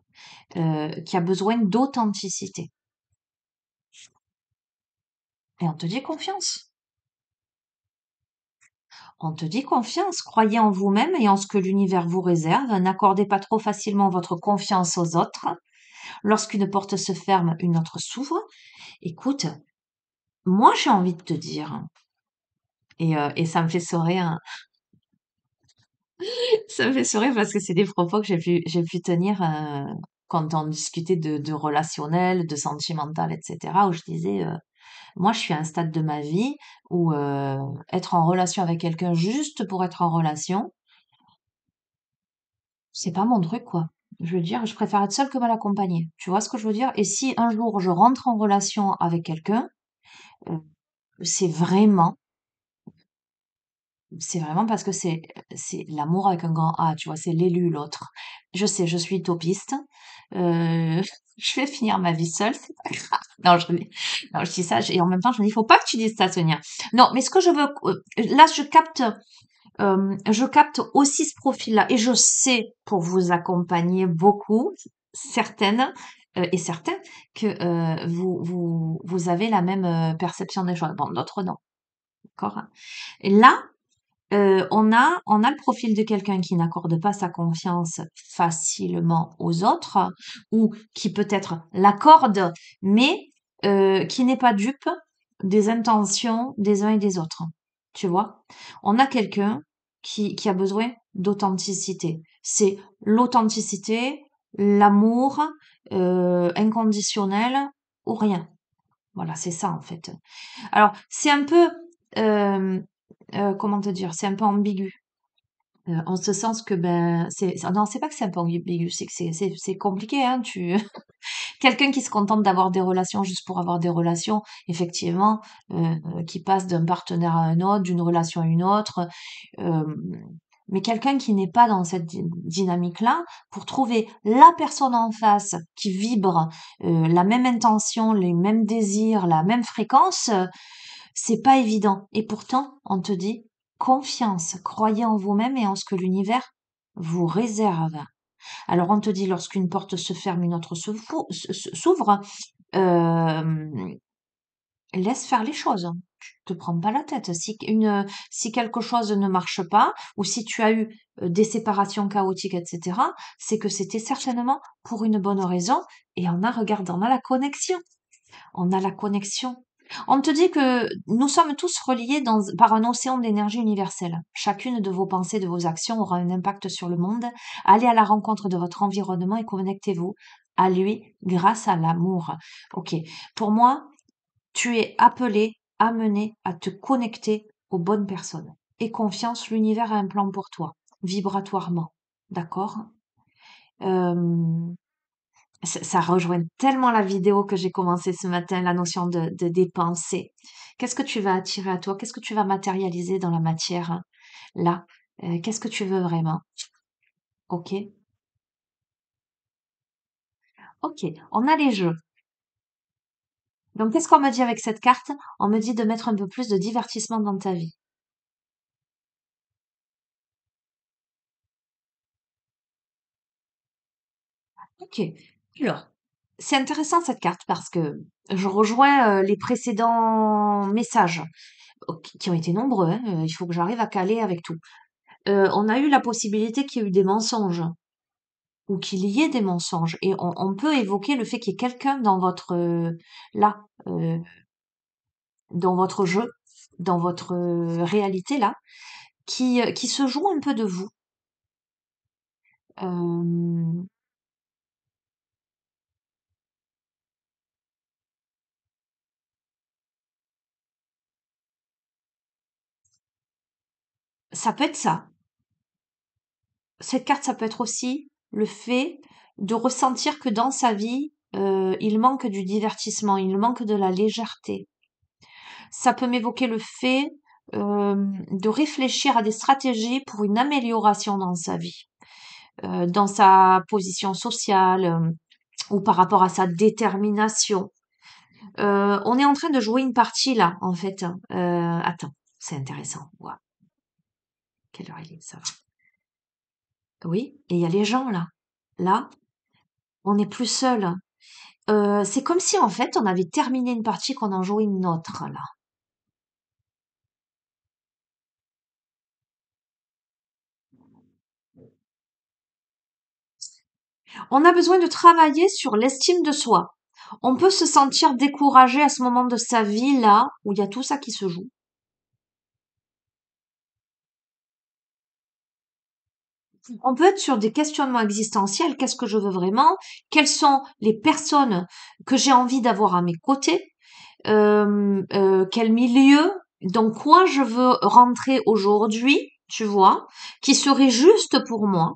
[SPEAKER 1] Qui a besoin d'authenticité. Et on te dit confiance. On te dit confiance. Croyez en vous-même et en ce que l'univers vous réserve. N'accordez pas trop facilement votre confiance aux autres. Lorsqu'une porte se ferme, une autre s'ouvre. Écoute, moi j'ai envie de te dire, et ça me fait sourire, ça me fait sourire parce que c'est des propos que j'ai pu tenir quand on discutait de relationnel, de sentimental, etc. Où je disais, moi, je suis à un stade de ma vie où être en relation avec quelqu'un juste pour être en relation, c'est pas mon truc, quoi. Je veux dire, je préfère être seule que mal accompagnée. Tu vois ce que je veux dire? Et si un jour je rentre en relation avec quelqu'un, euh, c'est vraiment C'est vraiment parce que c'est l'amour avec un grand A, tu vois, c'est l'élu, l'autre. Je sais, je suis utopiste. Je vais finir ma vie seule, c'est pas grave. Non, je dis ça, et en même temps, je me dis, il faut pas que tu dises ça, Sonia. Non, mais ce que je veux, là, je capte aussi ce profil-là, et je sais, pour vous accompagner beaucoup, certaines, et certains, que vous avez la même perception des choses. Bon, d'autres non, d'accord? Et là, on a le profil de quelqu'un qui n'accorde pas sa confiance facilement aux autres, ou qui peut-être l'accorde, mais qui n'est pas dupe des intentions des uns et des autres. Tu vois? On a quelqu'un qui a besoin d'authenticité. C'est l'authenticité, l'amour inconditionnel ou rien. Voilà, c'est ça en fait. Alors, c'est un peu, euh, comment te dire, c'est un peu ambigu. En ce sens que ben non, c'est pas que c'est un peu ambigu, c'est que c'est compliqué, hein. Quelqu'un qui se contente d'avoir des relations juste pour avoir des relations, effectivement, qui passe d'un partenaire à un autre, d'une relation à une autre, euh, mais quelqu'un qui n'est pas dans cette dynamique-là, pour trouver la personne en face qui vibre la même intention, les mêmes désirs, la même fréquence, c'est pas évident. Et pourtant, on te dit confiance, croyez en vous-même et en ce que l'univers vous réserve. Alors on te dit lorsqu'une porte se ferme, une autre s'ouvre. euh, Laisse faire les choses. Tu te prends pas la tête. Si quelque chose ne marche pas, ou si tu as eu des séparations chaotiques, etc., c'est que c'était certainement pour une bonne raison. Et on a la connexion. On a la connexion. On te dit que nous sommes tous reliés par un océan d'énergie universelle. Chacune de vos pensées, de vos actions aura un impact sur le monde. Allez à la rencontre de votre environnement et connectez-vous à lui grâce à l'amour. Ok. Pour moi, tu es appelé, amené à te connecter aux bonnes personnes. Et confiance, l'univers a un plan pour toi, vibratoirement. D'accord? Euh, ça rejoint tellement la vidéo que j'ai commencé ce matin, la notion de dépenser. Qu'est-ce que tu vas attirer à toi? Qu'est-ce que tu vas matérialiser dans la matière, hein, là? Qu'est-ce que tu veux vraiment? Ok? Ok. On a les jeux. Donc, qu'est-ce qu'on me dit avec cette carte? On me dit de mettre un peu plus de divertissement dans ta vie. Ok. Alors, c'est intéressant cette carte parce que je rejoins les précédents messages qui ont été nombreux, hein. Il faut que j'arrive à caler avec tout. On a eu la possibilité qu'il y ait eu des mensonges ou qu'il y ait des mensonges et on peut évoquer le fait qu'il y ait quelqu'un dans votre là, dans votre jeu, dans votre réalité là, qui se joue un peu de vous. Euh, Ça peut être ça. Cette carte, ça peut être aussi le fait de ressentir que dans sa vie, il manque du divertissement, il manque de la légèreté. Ça peut m'évoquer le fait de réfléchir à des stratégies pour une amélioration dans sa vie, dans sa position sociale ou par rapport à sa détermination. On est en train de jouer une partie là, en fait. Attends, c'est intéressant. Ouah, quelle heure il est, ça va. Oui, et il y a les gens là. Là, on n'est plus seul. C'est comme si en fait on avait terminé une partie qu'on en jouait une autre là. On a besoin de travailler sur l'estime de soi. On peut se sentir découragé à ce moment de sa vie là où il y a tout ça qui se joue. On peut être sur des questionnements existentiels. Qu'est-ce que je veux vraiment? Quelles sont les personnes que j'ai envie d'avoir à mes côtés? Quel milieu? Dans quoi je veux rentrer aujourd'hui? Tu vois? Qui serait juste pour moi?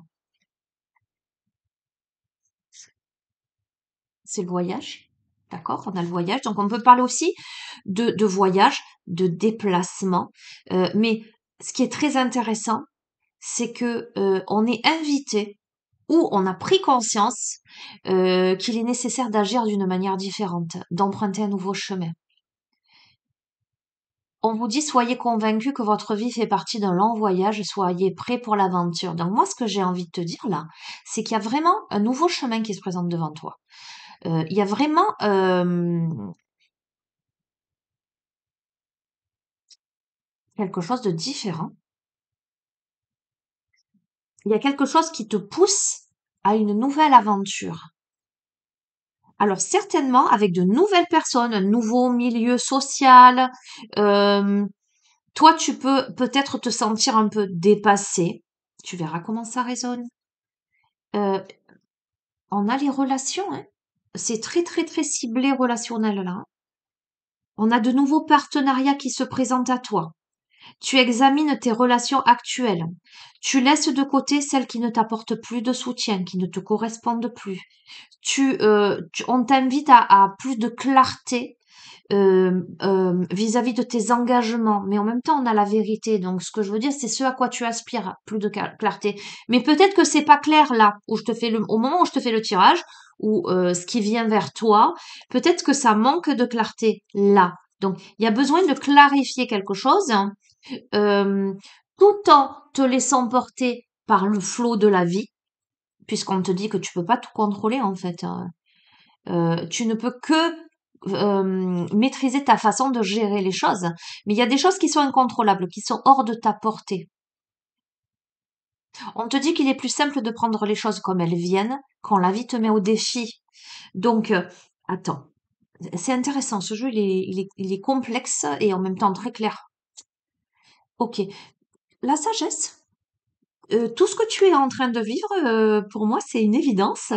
[SPEAKER 1] C'est le voyage. D'accord? On a le voyage. Donc, on peut parler aussi de voyage, de déplacement. Mais ce qui est très intéressant, c'est que on est invité ou on a pris conscience qu'il est nécessaire d'agir d'une manière différente, d'emprunter un nouveau chemin. On vous dit, soyez convaincus que votre vie fait partie d'un long voyage, soyez prêts pour l'aventure. Donc moi, ce que j'ai envie de te dire là, c'est qu'il y a vraiment un nouveau chemin qui se présente devant toi. Il y a vraiment quelque chose de différent. Il y a quelque chose qui te pousse à une nouvelle aventure. Alors certainement avec de nouvelles personnes, un nouveau milieu social. euh, Toi, tu peux peut-être te sentir un peu dépassé. Tu verras comment ça résonne. Euh, on a les relations, hein. C'est très très très ciblé relationnel là. On a de nouveaux partenariats qui se présentent à toi. Tu examines tes relations actuelles. Tu laisses de côté celles qui ne t'apportent plus de soutien, qui ne te correspondent plus. On t'invite à plus de clarté vis-à-vis de tes engagements. Mais en même temps, on a la vérité. Donc, ce que je veux dire, c'est ce à quoi tu aspires, plus de clarté. Mais peut-être que c'est pas clair là, où je te fais au moment où je te fais le tirage, ou ce qui vient vers toi, peut-être que ça manque de clarté là. Donc, il y a besoin de clarifier quelque chose, hein, euh, tout en te laissant porter par le flot de la vie, puisqu'on te dit que tu peux pas tout contrôler en fait, hein. Tu ne peux que maîtriser ta façon de gérer les choses. Mais il y a des choses qui sont incontrôlables, qui sont hors de ta portée. On te dit qu'il est plus simple de prendre les choses comme elles viennent quand la vie te met au défi. Donc, attends. C'est intéressant. Ce jeu, il est complexe et en même temps très clair. Ok. La sagesse. Tout ce que tu es en train de vivre, pour moi, c'est une évidence.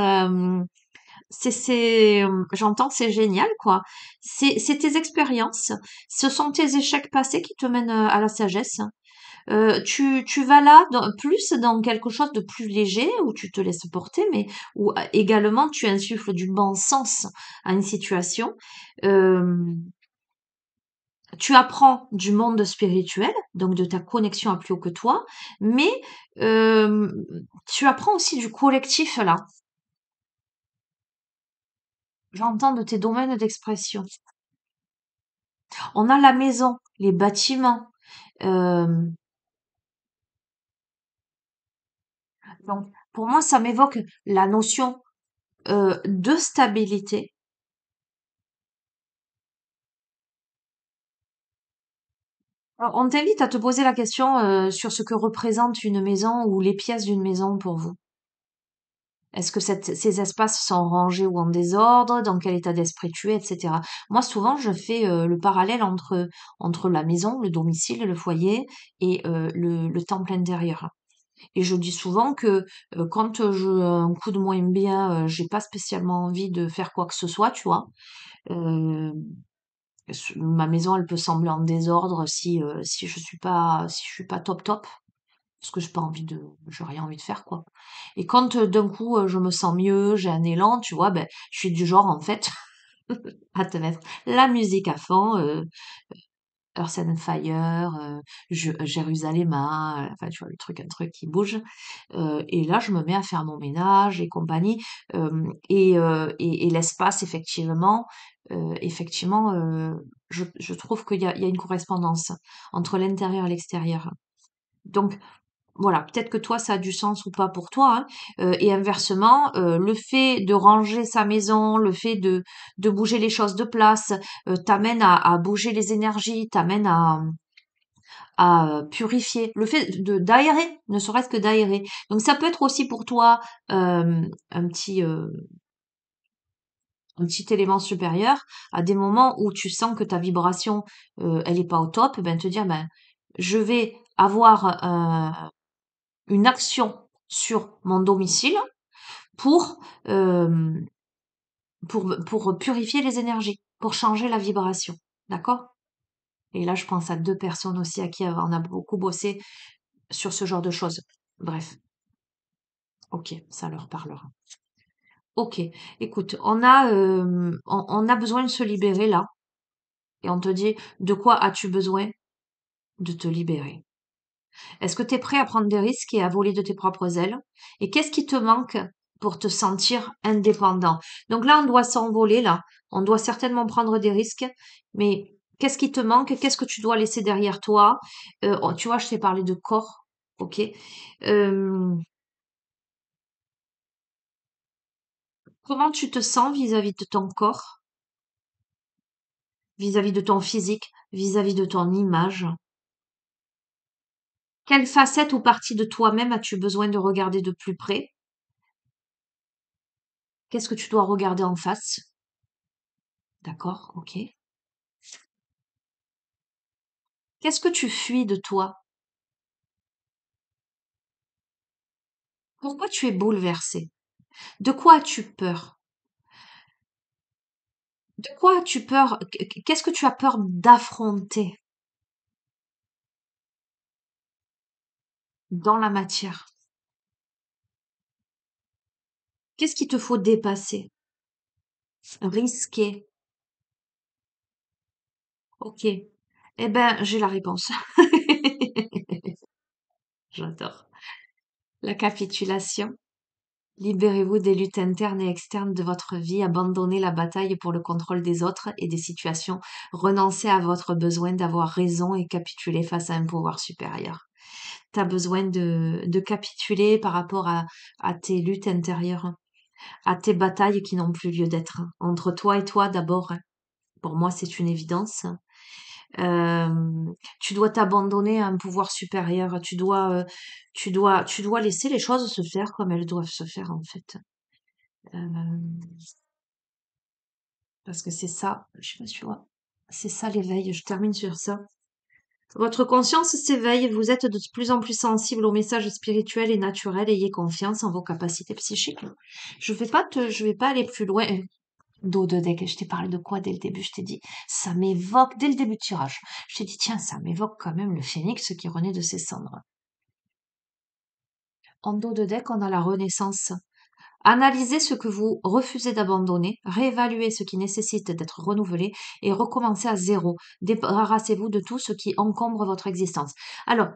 [SPEAKER 1] J'entends, c'est génial, quoi. C'est tes expériences. Ce sont tes échecs passés qui te mènent à la sagesse. Tu vas là plus dans quelque chose de plus léger où tu te laisses porter, mais où également tu insuffles du bon sens à une situation. Euh, Tu apprends du monde spirituel, donc de ta connexion à plus haut que toi, mais euh, tu apprends aussi du collectif là. J'entends de tes domaines d'expression. On a la maison, les bâtiments. euh, donc pour moi, ça m'évoque la notion de stabilité. Alors, on t'invite à te poser la question sur ce que représente une maison ou les pièces d'une maison pour vous. Est-ce que ces espaces sont rangés ou en désordre? Dans quel état d'esprit tu es, etc. Moi, souvent, je fais le parallèle entre la maison, le domicile, le foyer et le temple intérieur. Et je dis souvent que quand j'ai un coup de moins bien, j'ai pas spécialement envie de faire quoi que ce soit, tu vois. Euh, Ma maison, elle peut sembler en désordre si je suis pas top top. Parce que j'ai rien envie de faire, quoi. Et quand d'un coup je me sens mieux, j'ai un élan, tu vois, ben, je suis du genre en fait à te mettre la musique à fond, Earth and Fire, Jérusalem, enfin tu vois un truc qui bouge. Et là je me mets à faire mon ménage et compagnie. Et l'espace effectivement, je trouve qu'il y a une correspondance entre l'intérieur et l'extérieur. Donc voilà, peut-être que toi, ça a du sens ou pas pour toi, hein. Et inversement, le fait de ranger sa maison, le fait de bouger les choses de place, t'amène à bouger les énergies, t'amène à purifier. Le fait d'aérer, ne serait-ce que d'aérer. Donc ça peut être aussi pour toi un petit élément supérieur à des moments où tu sens que ta vibration, elle est pas au top, ben te dire, ben, je vais avoir une action sur mon domicile pour, euh, pour purifier les énergies, pour changer la vibration. D'accord? Et là, je pense à deux personnes aussi à qui on a beaucoup bossé sur ce genre de choses. Bref, ok, ça leur parlera. Ok, écoute, on a besoin de se libérer là, et on te dit, de quoi as-tu besoin de te libérer? Est-ce que tu es prêt à prendre des risques et à voler de tes propres ailes? Et qu'est-ce qui te manque pour te sentir indépendant? Donc là, on doit s'envoler, là. On doit certainement prendre des risques, mais qu'est-ce qui te manque? Qu'est-ce que tu dois laisser derrière toi? Tu vois, je t'ai parlé de corps, ok? Euh, Comment tu te sens vis-à-vis de ton corps, vis-à-vis de ton physique, vis-à-vis de ton image? Quelle facette ou partie de toi-même as-tu besoin de regarder de plus près? Qu'est-ce que tu dois regarder en face? D'accord, ok. Qu'est-ce que tu fuis de toi? Pourquoi tu es bouleversé? De quoi as-tu peur? De quoi as-tu peur? Qu'est-ce que tu as peur d'affronter dans la matière? Qu'est-ce qu'il te faut dépasser? Risquer. Ok. Eh ben, j'ai la réponse. J'adore. La capitulation. Libérez-vous des luttes internes et externes de votre vie, abandonnez la bataille pour le contrôle des autres et des situations, renoncez à votre besoin d'avoir raison et capitulez face à un pouvoir supérieur. Tu as besoin de capituler par rapport à tes luttes intérieures, à tes batailles qui n'ont plus lieu d'être. Entre toi et toi d'abord, hein. Pour moi, c'est une évidence. Tu dois t'abandonner à un pouvoir supérieur. Tu dois laisser les choses se faire comme elles doivent se faire en fait. Euh, Parce que c'est ça, je sais pas si tu vois, c'est ça l'éveil, je termine sur ça. Votre conscience s'éveille, vous êtes de plus en plus sensible aux messages spirituels et naturels, ayez confiance en vos capacités psychiques. Je vais pas aller plus loin. Dos de deck, je t'ai parlé de quoi dès le début? Je t'ai dit, ça m'évoque, dès le début de tirage, je t'ai dit, tiens, ça m'évoque quand même le phénix qui renaît de ses cendres. En dos de deck, on a la renaissance. Analysez ce que vous refusez d'abandonner, réévaluez ce qui nécessite d'être renouvelé et recommencez à zéro. Débarrassez-vous de tout ce qui encombre votre existence. Alors,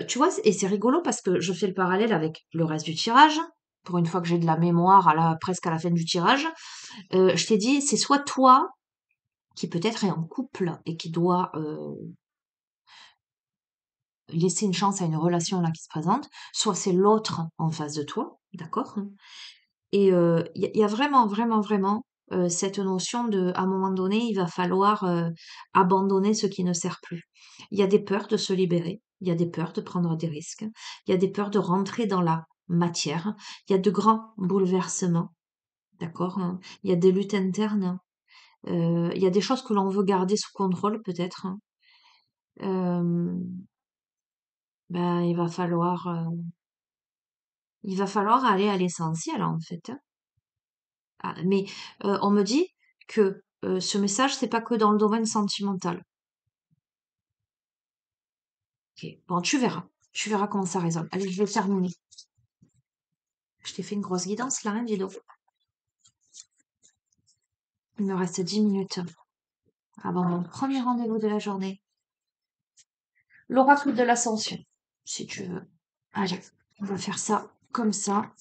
[SPEAKER 1] tu vois, et c'est rigolo parce que je fais le parallèle avec le reste du tirage. Pour une fois que j'ai de la mémoire presque à la fin du tirage, je t'ai dit, c'est soit toi qui peut-être est en couple et qui doit laisser une chance à une relation là qui se présente, soit c'est l'autre en face de toi, d'accord? Et il y a vraiment, vraiment, vraiment cette notion de, à un moment donné, il va falloir abandonner ce qui ne sert plus. Il y a des peurs de se libérer, il y a des peurs de prendre des risques, il y a des peurs de rentrer dans la matière, il y a de grands bouleversements, d'accord? Hein. Il y a des luttes internes, il y a des choses que l'on veut garder sous contrôle peut-être. Hein. Ben, il va falloir aller à l'essentiel en fait. Hein. Ah, mais on me dit que ce message, c'est pas que dans le domaine sentimental. Ok, bon, tu verras comment ça résonne. Allez, je vais terminer. Je t'ai fait une grosse guidance là, hein, dis donc. Il me reste 10 minutes avant mon premier rendez-vous de la journée. L'oracle de l'ascension, si tu veux. Allez, on va faire ça comme ça.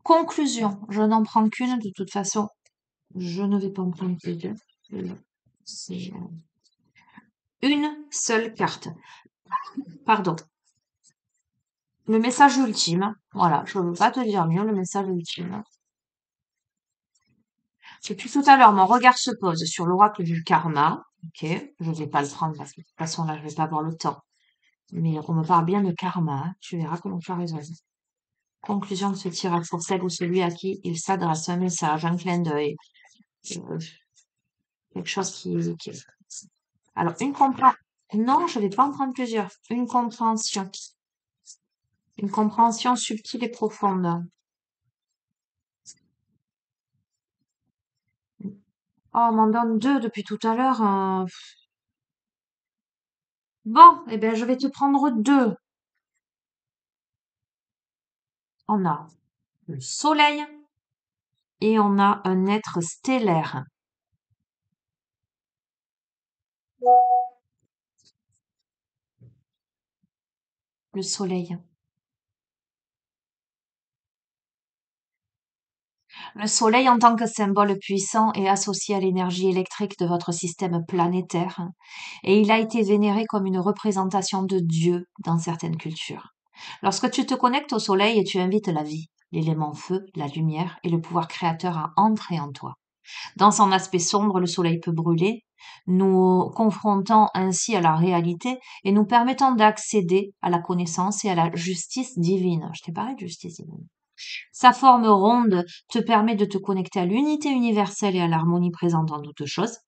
[SPEAKER 1] Conclusion, je n'en prends qu'une de toute façon. Je ne vais pas en prendre plus deux. C'est une seule carte. Pardon. Le message ultime. Voilà, je ne veux pas te dire mieux, le message ultime. Depuis tout à l'heure, mon regard se pose sur l'oracle du karma. Ok, je ne vais pas le prendre parce que de toute façon là, je vais pas avoir le temps. Mais on me parle bien de karma. Hein. Tu verras comment tu as raison. Conclusion de ce tirage pour celle ou celui à qui il s'adresse un message, un clin d'œil, euh, quelque chose qui... Alors, une compréhension. Non, je vais pas en prendre plusieurs. Une compréhension. Une compréhension subtile et profonde. Oh, on m'en donne deux depuis tout à l'heure. Bon, eh bien, je vais te prendre deux. On a le soleil et on a un être stellaire. Le soleil. Le soleil en tant que symbole puissant est associé à l'énergie électrique de votre système planétaire et il a été vénéré comme une représentation de Dieu dans certaines cultures. Lorsque tu te connectes au soleil et tu invites la vie, l'élément feu, la lumière et le pouvoir créateur à entrer en toi. Dans son aspect sombre, le soleil peut brûler, nous confrontant ainsi à la réalité et nous permettant d'accéder à la connaissance et à la justice divine. Je t'ai parlé de justice divine. Sa forme ronde te permet de te connecter à l'unité universelle et à l'harmonie présente en toutes choses.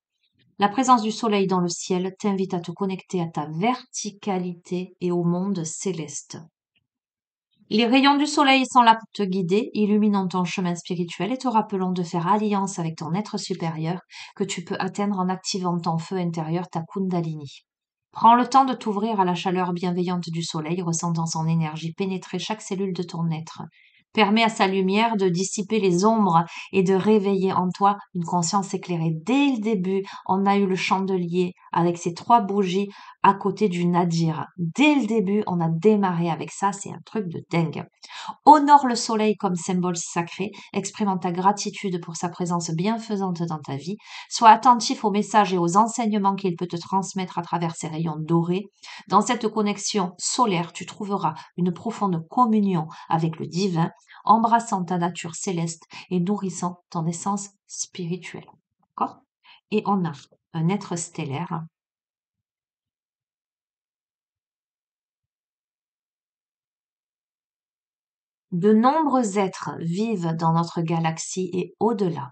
[SPEAKER 1] La présence du soleil dans le ciel t'invite à te connecter à ta verticalité et au monde céleste. Les rayons du soleil sont là pour te guider, illuminant ton chemin spirituel et te rappelant de faire alliance avec ton être supérieur que tu peux atteindre en activant ton feu intérieur, ta Kundalini. Prends le temps de t'ouvrir à la chaleur bienveillante du soleil, ressentant son énergie pénétrer chaque cellule de ton être. Permets à sa lumière de dissiper les ombres et de réveiller en toi une conscience éclairée. Dès le début, on a eu le chandelier avec ses trois bougies à côté du nadir. Dès le début, on a démarré avec ça, c'est un truc de dingue. Honore le soleil comme symbole sacré, exprimant ta gratitude pour sa présence bienfaisante dans ta vie. Sois attentif aux messages et aux enseignements qu'il peut te transmettre à travers ses rayons dorés. Dans cette connexion solaire, tu trouveras une profonde communion avec le divin, embrassant ta nature céleste et nourrissant ton essence spirituelle. D'accord? Et on a un être stellaire De nombreux êtres vivent dans notre galaxie et au-delà.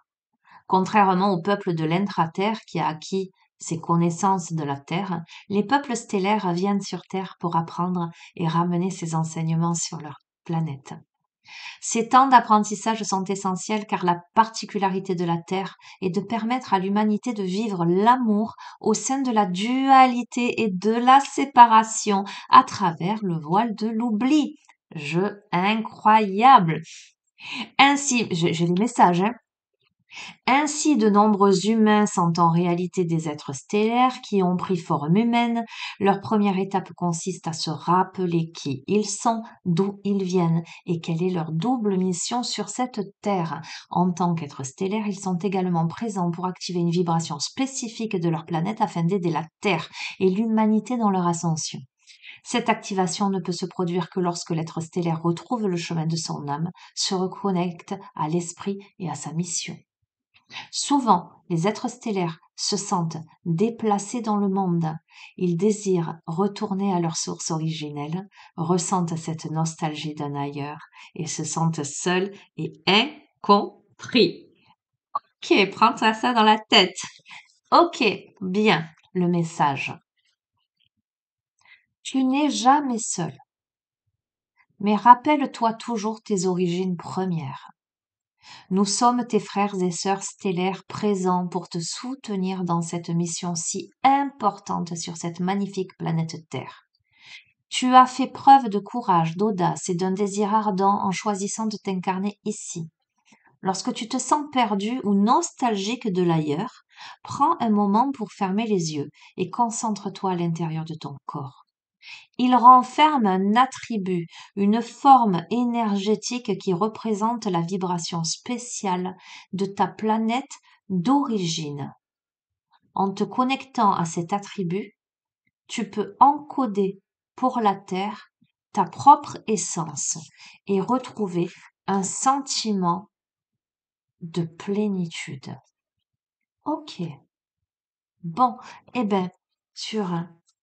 [SPEAKER 1] Contrairement au peuple de l'intra-Terre qui a acquis ses connaissances de la Terre, les peuples stellaires viennent sur Terre pour apprendre et ramener ces enseignements sur leur planète. Ces temps d'apprentissage sont essentiels car la particularité de la Terre est de permettre à l'humanité de vivre l'amour au sein de la dualité et de la séparation à travers le voile de l'oubli. Incroyable. Ainsi, j'ai les messages, hein. Ainsi, de nombreux humains sont en réalité des êtres stellaires qui ont pris forme humaine. Leur première étape consiste à se rappeler qui ils sont, d'où ils viennent et quelle est leur double mission sur cette Terre. En tant qu'êtres stellaires, ils sont également présents pour activer une vibration spécifique de leur planète afin d'aider la Terre et l'humanité dans leur ascension. Cette activation ne peut se produire que lorsque l'être stellaire retrouve le chemin de son âme, se reconnecte à l'esprit et à sa mission. Souvent, les êtres stellaires se sentent déplacés dans le monde. Ils désirent retourner à leur source originelle, ressentent cette nostalgie d'un ailleurs et se sentent seuls et incompris. Ok, prends ça dans la tête. Ok, bien, le message. Tu n'es jamais seul, mais rappelle-toi toujours tes origines premières. Nous sommes tes frères et sœurs stellaires présents pour te soutenir dans cette mission si importante sur cette magnifique planète Terre. Tu as fait preuve de courage, d'audace et d'un désir ardent en choisissant de t'incarner ici. Lorsque tu te sens perdu ou nostalgique de l'ailleurs, prends un moment pour fermer les yeux et concentre-toi à l'intérieur de ton corps. Il renferme un attribut, une forme énergétique qui représente la vibration spéciale de ta planète d'origine. En te connectant à cet attribut, tu peux encoder pour la Terre ta propre essence et retrouver un sentiment de plénitude. Ok. Bon, eh ben, sur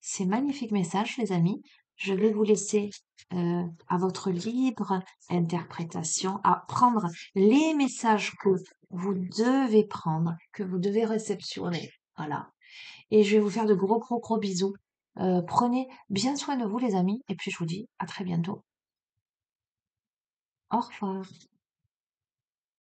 [SPEAKER 1] ces magnifiques messages, les amis, je vais vous laisser à votre libre interprétation, à prendre les messages que vous devez prendre, que vous devez réceptionner. Voilà. Et je vais vous faire de gros, gros, gros bisous. Prenez bien soin de vous, les amis, et puis je vous dis à très bientôt. Au revoir.